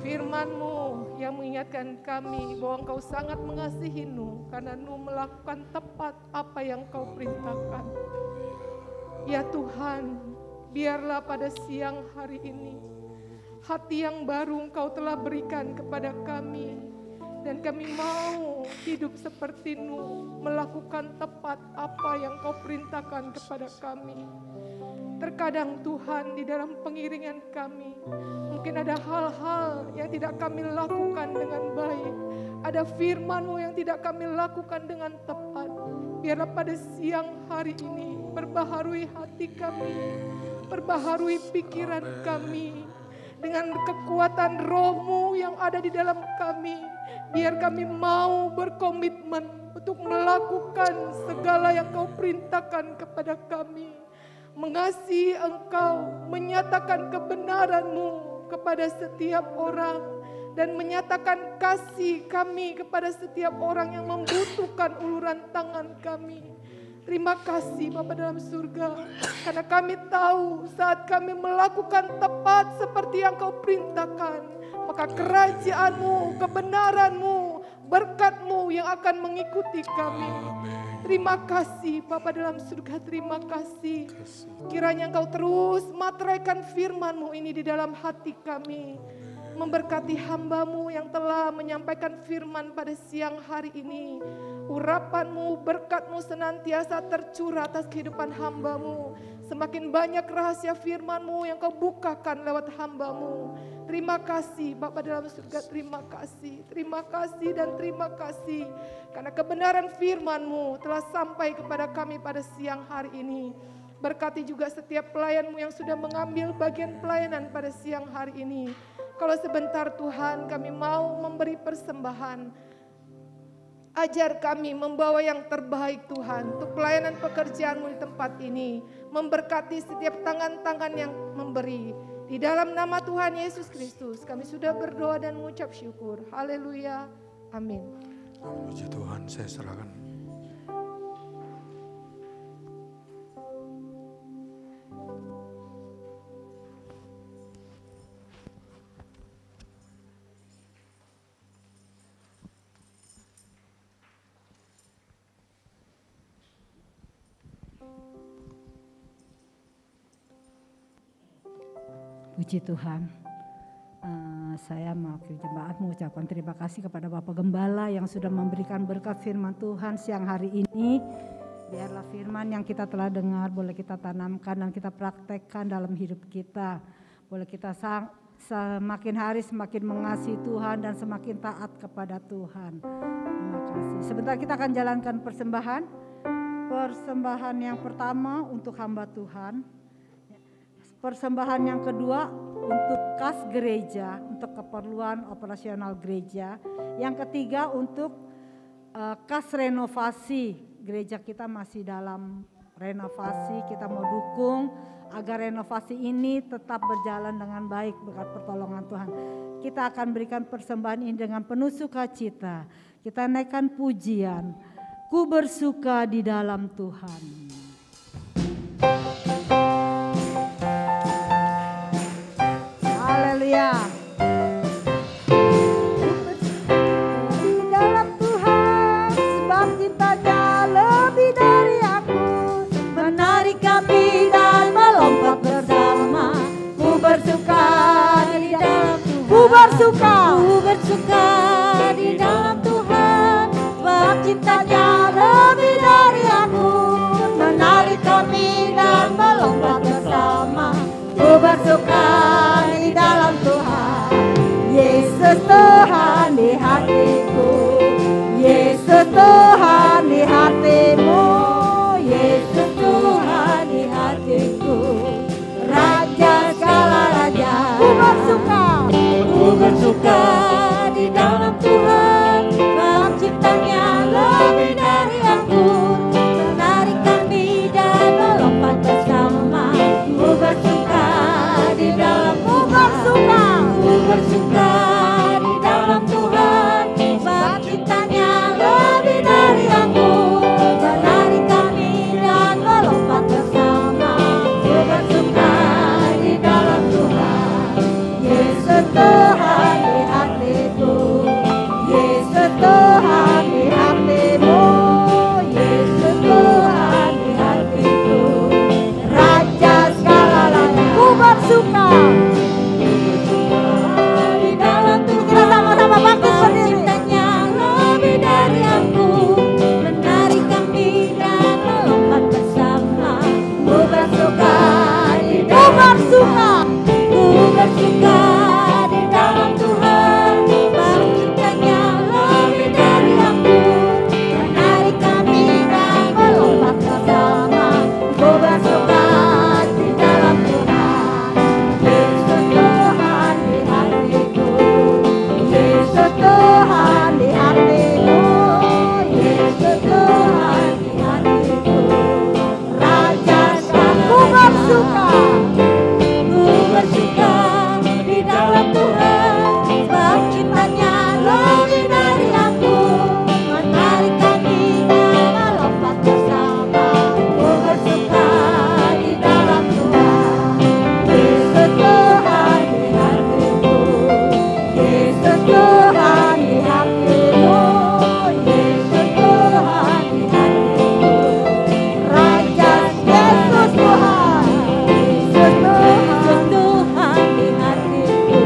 Firman-Mu yang mengingatkan kami bahwa Engkau sangat mengasihi Nuh karena Nuh melakukan tepat apa yang Kau perintahkan. Ya Tuhan, biarlah pada siang hari ini hati yang baru Engkau telah berikan kepada kami. Dan kami mau hidup seperti Nuh, melakukan tepat apa yang Kau perintahkan kepada kami. Terkadang Tuhan di dalam pengiringan kami, mungkin ada hal-hal yang tidak kami lakukan dengan baik. Ada firman-Mu yang tidak kami lakukan dengan tepat. Biarlah pada siang hari ini, perbaharui hati kami, perbaharui pikiran kami, dengan kekuatan Roh-Mu yang ada di dalam kami. Biar kami mau berkomitmen untuk melakukan segala yang Kau perintahkan kepada kami. Mengasihi Engkau, menyatakan kebenaran-Mu kepada setiap orang. Dan menyatakan kasih kami kepada setiap orang yang membutuhkan uluran tangan kami. Terima kasih Bapa dalam surga, karena kami tahu saat kami melakukan tepat seperti yang Kau perintahkan, maka kerajaan-Mu, kebenaran-Mu, berkat-Mu yang akan mengikuti kami. Terima kasih Bapa dalam surga, terima kasih. Kiranya Engkau terus materaikan firman-Mu ini di dalam hati kami. Memberkati hamba-Mu yang telah menyampaikan firman pada siang hari ini. Urapan-Mu, berkat-Mu senantiasa tercurah atas kehidupan hamba-Mu. Semakin banyak rahasia firman-Mu yang Kau bukakan lewat hamba-Mu. Terima kasih Bapa dalam surga, terima kasih dan terima kasih. Karena kebenaran firman-Mu telah sampai kepada kami pada siang hari ini. Berkati juga setiap pelayan-Mu yang sudah mengambil bagian pelayanan pada siang hari ini. Kalau sebentar Tuhan kami mau memberi persembahan. Ajar kami membawa yang terbaik Tuhan untuk pelayanan pekerjaan-Mu di tempat ini. Memberkati setiap tangan-tangan yang memberi. Di dalam nama Tuhan Yesus Kristus kami sudah berdoa dan mengucap syukur. Haleluya. Amin. Puji Tuhan, saya serahkan. Puji Tuhan, saya mewakili jemaat mengucapkan terima kasih kepada Bapak Gembala yang sudah memberikan berkat firman Tuhan siang hari ini. Biarlah firman yang kita telah dengar boleh kita tanamkan dan kita praktekkan dalam hidup kita. Boleh kita semakin hari semakin mengasihi Tuhan dan semakin taat kepada Tuhan. Terima kasih. Sebentar kita akan jalankan persembahan. Persembahan yang pertama untuk hamba Tuhan. Persembahan yang kedua untuk kas gereja, untuk keperluan operasional gereja. Yang ketiga untuk kas renovasi. Gereja kita masih dalam renovasi, kita mau dukung agar renovasi ini tetap berjalan dengan baik berkat pertolongan Tuhan. Kita akan berikan persembahan ini dengan penuh sukacita. Kita naikkan pujian, ku bersuka di dalam Tuhan. Haleluya. Di dalam Tuhan, sebab cintanya lebih dari aku. Menarik kami dan melompat bersama. Ku bersuka di dalam Tuhan. Ku bersuka di dalam Tuhan. Sebab cintanya lebih dari aku. Menarik kami dan melompat bersama. Ku bersuka di dalam Tuhan. Yesus Tuhan di hatiku. Yesus Tuhan di hatimu. Yesus Tuhan di hatiku. Raja segala raja. Ku bersuka di dalam Tuhan. Sebab ciptanya lebih dari aku. Menarik kami dan melompat bersama. Ku bersuka di dalam Tuhan. Ku bersuka di dalam Tuhan. Sebab Tuhan di hatiku, Yesus Tuhan di hatimu, Yesus Tuhan di hatiku, Raja segala-galanya. Ku bersuka di dalam Tuhan. Kita sama-sama bangkit berdiri. Cintanya lebih dari aku, menari kami dan melompat bersama. Ku bersuka di dalam Tuhan, ku bersuka di dalam Tuhan, sebab cintanya lebih dari aku, menari kami dan melompat bersama. Ku bersuka di dalam Tuhan, Yesus Tuhan di hatiku, Yesus Tuhan di hatiku, Yesus Tuhan di hatiku, Raja segala. Ku bersuka di dalam Tuhan, sebab cintanya lebih dari aku, menari kami dan melompat bersama. Ku bersuka di dalam Tuhan, Yesus Tuhan di hatiku, Yesus Tuhan di hatiku, Yesus Tuhan di hatiku, Raja Yesus Tuhan, Yesus Tuhan di hatiku,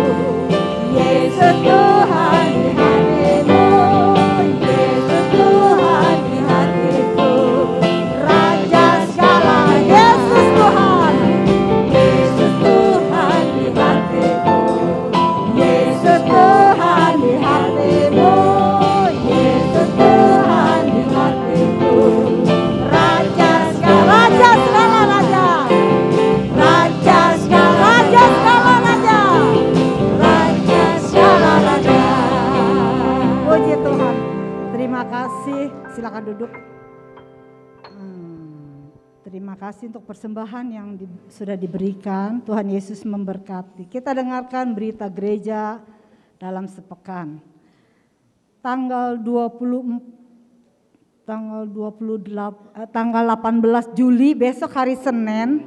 Yesus Tuhan di hatimu, Yesus Tuhan di hatiku, Raja segala. Yesus Tuhan, Yesus Tuhan di hatiku, Yesus Tuhan di hatimu, Yesus Tuhan di hatiku, Raja segala. Raja segala raja, Raja segala raja, segala raja, Raja segala raja. Puji Tuhan. Terima kasih. Silakan duduk. Terima kasih untuk persembahan yang sudah diberikan. Tuhan Yesus memberkati. Kita dengarkan berita gereja dalam sepekan. Tanggal 18 Juli besok hari Senin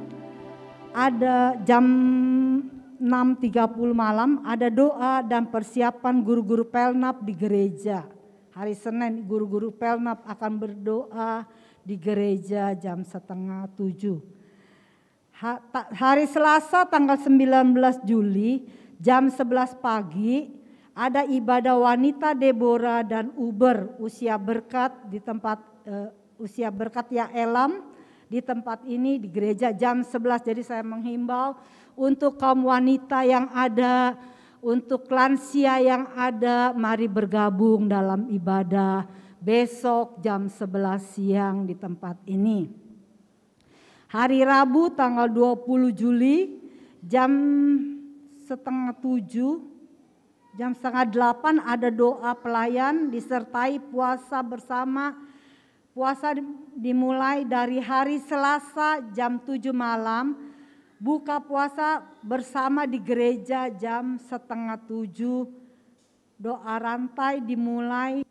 ada jam 6.30 malam ada doa dan persiapan guru-guru Pelnap di gereja. Hari Senin guru-guru Pelnap akan berdoa di gereja jam 6:30. Hari Selasa tanggal 19 Juli jam 11 pagi ada ibadah wanita Deborah dan Uber usia berkat di tempat usia berkat ya Elam di tempat ini di gereja jam 11. Jadi saya menghimbau untuk kaum wanita yang ada, untuk lansia yang ada, mari bergabung dalam ibadah besok jam 11 siang di tempat ini. Hari Rabu tanggal 20 Juli jam 6:30, jam 7:30 ada doa pelayan disertai puasa bersama. Puasa dimulai dari hari Selasa jam 7 malam. Buka puasa bersama di gereja jam 6:30. Doa rantai dimulai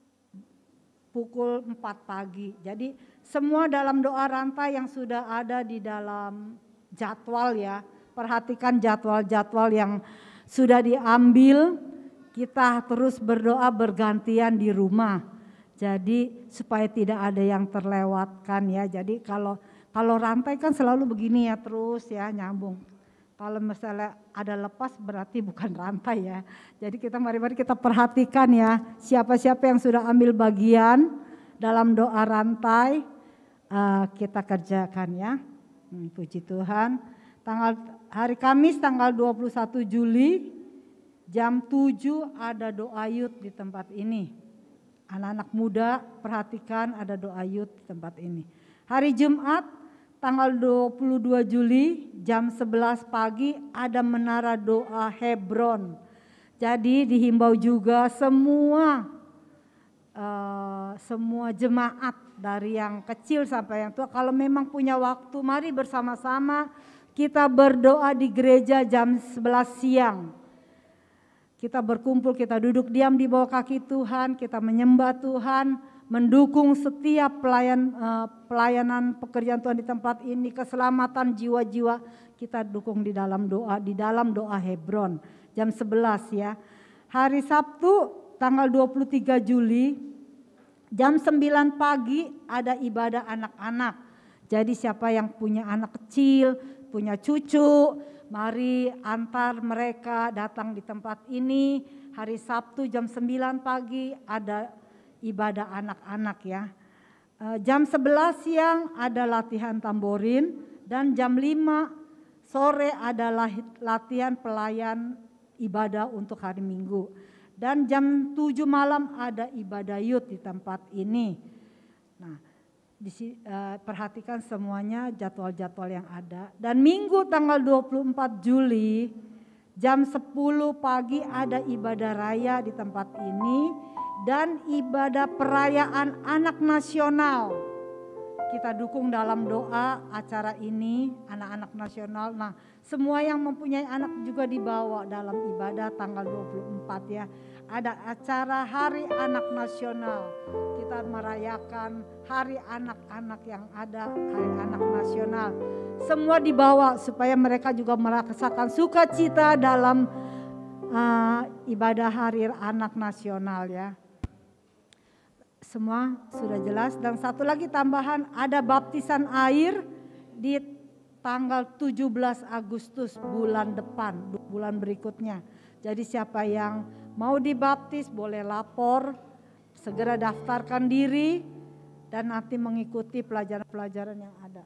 pukul 4 pagi. Jadi semua dalam doa rantai yang sudah ada di dalam jadwal ya. Perhatikan jadwal-jadwal yang sudah diambil. Kita terus berdoa bergantian di rumah. Jadi supaya tidak ada yang terlewatkan ya. Jadi kalau rantai kan selalu begini ya terus ya nyambung. Kalau misalnya ada lepas berarti bukan rantai ya. Jadi mari kita perhatikan ya siapa-siapa yang sudah ambil bagian dalam doa rantai kita kerjakan ya. Puji Tuhan. Hari Kamis tanggal 21 Juli jam 7 ada doa youth di tempat ini. Anak-anak muda perhatikan ada doa youth di tempat ini. Hari Jumat tanggal 22 Juli jam 11 pagi ada menara doa Hebron. Jadi dihimbau juga semua jemaat dari yang kecil sampai yang tua. Kalau memang punya waktu mari bersama-sama kita berdoa di gereja jam 11 siang. Kita berkumpul, kita duduk diam di bawah kaki Tuhan, kita menyembah Tuhan, mendukung setiap pelayanan pekerjaan Tuhan di tempat ini, keselamatan jiwa-jiwa kita dukung di dalam doa Hebron. jam 11 ya. Hari Sabtu tanggal 23 Juli jam 9 pagi ada ibadah anak-anak. Jadi siapa yang punya anak kecil, punya cucu, mari antar mereka datang di tempat ini. Hari Sabtu jam 9 pagi ada ibadah anak-anak ya. Jam 11 siang ada latihan tamborin dan jam 5 sore adalah latihan pelayan ibadah untuk hari Minggu. Dan jam 7 malam ada ibadah youth di tempat ini. Nah, perhatikan semuanya jadwal-jadwal yang ada. Dan Minggu tanggal 24 Juli jam 10 pagi ada ibadah raya di tempat ini dan ibadah perayaan anak nasional. Kita dukung dalam doa acara ini anak-anak nasional. Nah, semua yang mempunyai anak juga dibawa dalam ibadah tanggal 24 ya. Ada acara Hari Anak Nasional. Kita merayakan Hari Anak-anak yang ada, Hari Anak Nasional. Semua dibawa supaya mereka juga merasakan sukacita dalam ibadah Hari Anak Nasional ya. Semua sudah jelas. Dan satu lagi tambahan, ada baptisan air di tanggal 17 Agustus bulan depan, bulan berikutnya. Jadi siapa yang mau dibaptis boleh lapor, segera daftarkan diri dan nanti mengikuti pelajaran-pelajaran yang ada.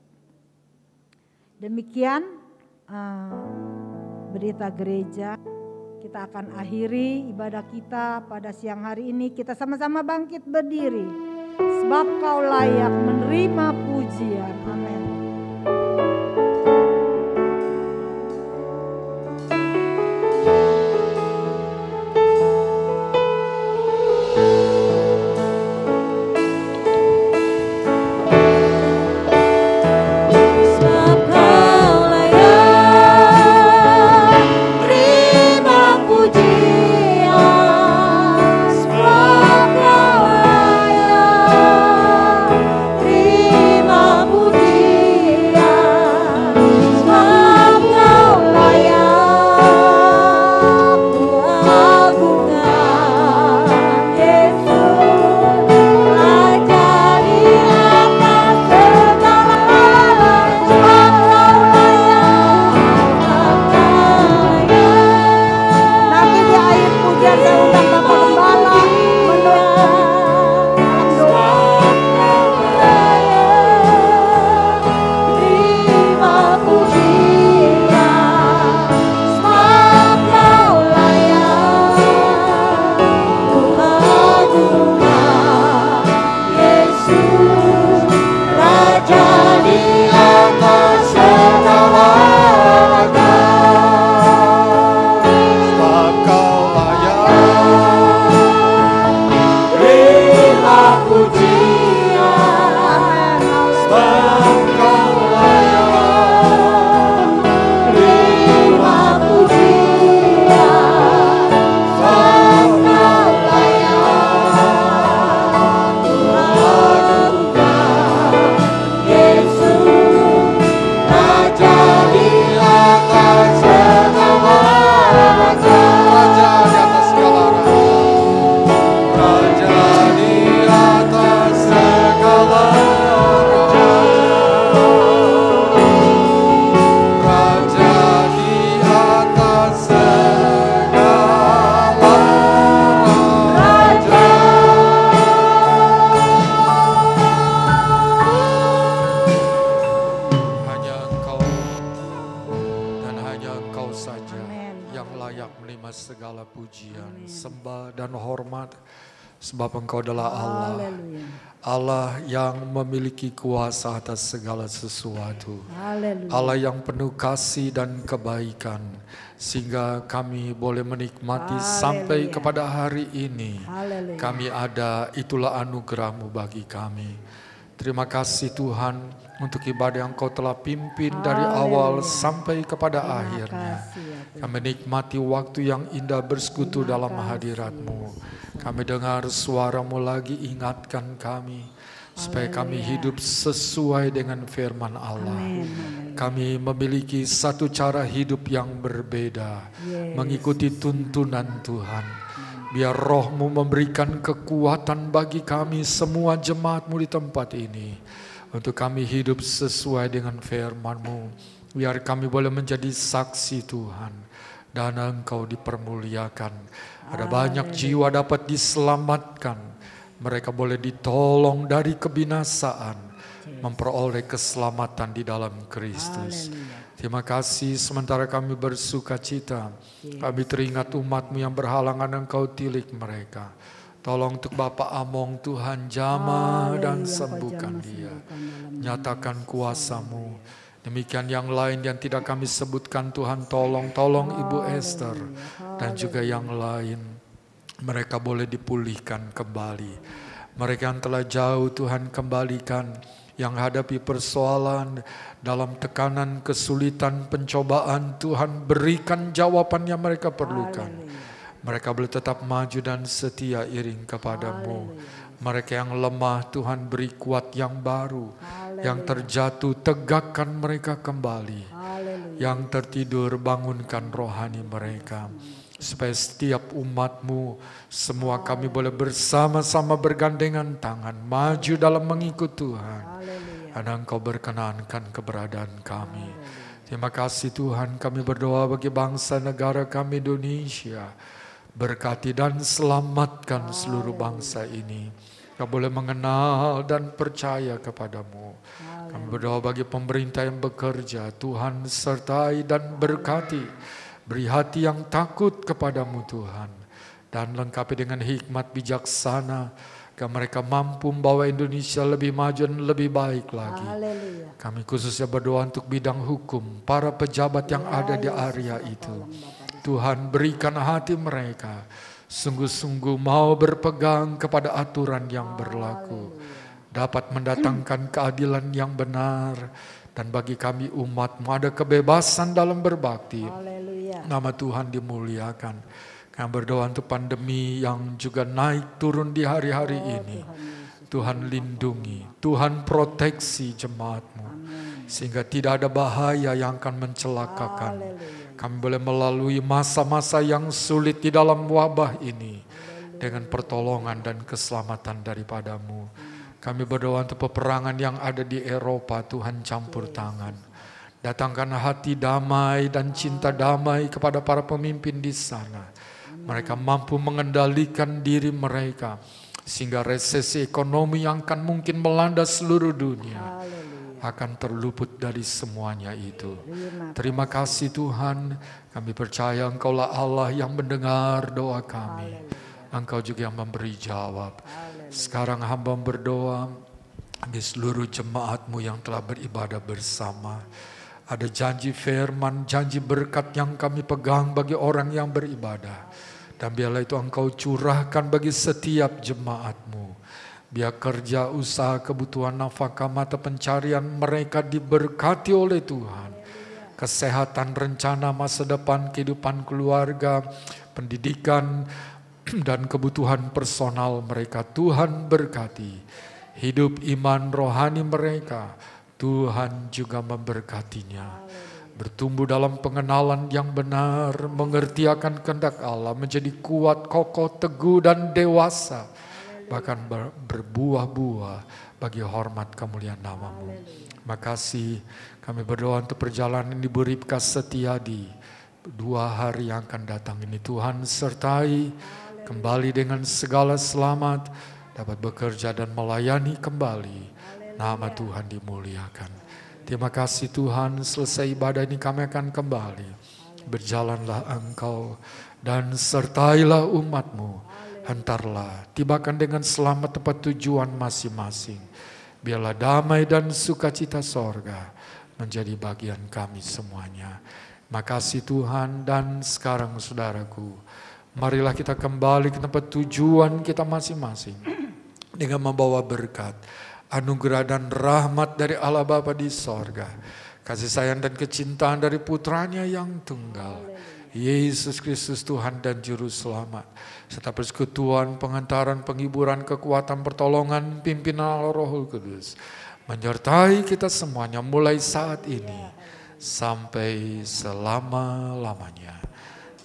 Demikian berita gereja. Kita akan akhiri ibadah kita pada siang hari ini. Kita sama-sama bangkit berdiri. Sebab Kau layak menerima pujian. Amin. Sebab Engkau adalah Allah, Allah yang memiliki kuasa atas segala sesuatu, Allah yang penuh kasih dan kebaikan, sehingga kami boleh menikmati sampai kepada hari ini. Kami ada, itulah anugerah-Mu bagi kami. Terima kasih Tuhan untuk ibadah yang Kau telah pimpin dari awal sampai kepada akhirnya. Kami menikmati waktu yang indah bersekutu dalam hadirat-Mu. Kami dengar suara-Mu lagi, ingatkan kami supaya kami hidup sesuai dengan firman Allah. Kami memiliki satu cara hidup yang berbeda, mengikuti tuntunan Tuhan. Biar Roh-Mu memberikan kekuatan bagi kami semua jemaat-Mu di tempat ini, untuk kami hidup sesuai dengan firman-Mu. Biar kami boleh menjadi saksi Tuhan, dan Engkau dipermuliakan. Ada banyak jiwa dapat diselamatkan, mereka boleh ditolong dari kebinasaan, memperoleh keselamatan di dalam Kristus. Terima kasih sementara kami bersuka cita. Kami teringat umat-Mu yang berhalangan, Engkau tilik mereka. Tolong untuk Bapak Among Tuhan, jamah dan sembuhkan dia. Nyatakan kuasa-Mu. Demikian yang lain yang tidak kami sebutkan Tuhan, tolong Ibu Esther dan juga yang lain. Mereka boleh dipulihkan kembali. Mereka yang telah jauh Tuhan kembalikan, yang hadapi persoalan dalam tekanan, kesulitan, pencobaan, Tuhan berikan jawaban yang mereka perlukan. Mereka boleh tetap maju dan setia iring kepadamu. Mereka yang lemah Tuhan beri kuat yang baru. Yang terjatuh tegakkan mereka kembali. Yang tertidur bangunkan rohani mereka. Supaya setiap umat-Mu, semua kami boleh bersama-sama bergandengan tangan, maju dalam mengikut Tuhan. Dan Engkau berkenankan keberadaan kami. Terima kasih Tuhan, kami berdoa bagi bangsa negara kami Indonesia. Berkati dan selamatkan seluruh bangsa ini. Kau boleh mengenal dan percaya kepadamu. Kami berdoa bagi pemerintah yang bekerja, Tuhan sertai dan berkati. Beri hati yang takut kepadamu Tuhan. Dan lengkapi dengan hikmat bijaksana, agar mereka mampu membawa Indonesia lebih maju dan lebih baik lagi. Kami khususnya berdoa untuk bidang hukum, para pejabat yang ada di area itu. Tuhan berikan hati mereka sungguh-sungguh mau berpegang kepada aturan yang berlaku, dapat mendatangkan keadilan yang benar, dan bagi kami umat-Mu ada kebebasan dalam berbakti. Nama Tuhan dimuliakan. Kami berdoa untuk pandemi yang juga naik turun di hari-hari ini. Tuhan lindungi, Tuhan proteksi jemaat-Mu, sehingga tidak ada bahaya yang akan mencelakakan. Kami boleh melalui masa-masa yang sulit di dalam wabah ini dengan pertolongan dan keselamatan daripada-Mu. Kami berdoa untuk peperangan yang ada di Eropa, Tuhan campur tangan. Datangkan hati damai dan cinta damai kepada para pemimpin di sana. Mereka mampu mengendalikan diri mereka, sehingga resesi ekonomi yang akan mungkin melanda seluruh dunia akan terluput dari semuanya itu. Terima kasih Tuhan, kami percaya Engkaulah Allah yang mendengar doa kami. Engkau juga yang memberi jawab. Sekarang hamba berdoa bagi seluruh jemaat-Mu yang telah beribadah bersama. Ada janji firman, janji berkat yang kami pegang bagi orang yang beribadah. Dan biarlah itu Engkau curahkan bagi setiap jemaat-Mu. Biar kerja, usaha, kebutuhan nafkah, mata pencarian mereka diberkati oleh Tuhan. Kesehatan, rencana masa depan, kehidupan keluarga, pendidikan, dan kebutuhan personal mereka Tuhan berkati. Hidup iman rohani mereka Tuhan juga memberkatinya. Bertumbuh dalam pengenalan yang benar, mengerti akan kehendak Allah, menjadi kuat, kokoh, teguh, dan dewasa. Bahkan berbuah-buah bagi hormat kemuliaan nama-Mu. Makasih kami berdoa untuk perjalanan Ibu Ripka Setiadi 2 hari yang akan datang ini. Tuhan sertai kembali dengan segala selamat, dapat bekerja dan melayani kembali. Nama Tuhan dimuliakan. Terima kasih Tuhan, selesai ibadah ini kami akan kembali. Berjalanlah Engkau dan sertailah umat-Mu. Hantarlah, tibakan dengan selamat tempat tujuan masing-masing. Biarlah damai dan sukacita sorga menjadi bagian kami semuanya. Makasih Tuhan, dan sekarang saudaraku, marilah kita kembali ke tempat tujuan kita masing-masing dengan membawa berkat, anugerah dan rahmat dari Allah Bapa di sorga, kasih sayang dan kecintaan dari putranya yang tunggal, Yesus Kristus Tuhan dan Juru Selamat, serta persekutuan, pengentaran, penghiburan, kekuatan, pertolongan, pimpinan Roh Kudus menyertai kita semuanya mulai saat ini sampai selama-lamanya.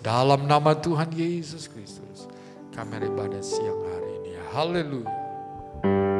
Dalam nama Tuhan Yesus Kristus kami ibadah siang hari ini. Haleluya.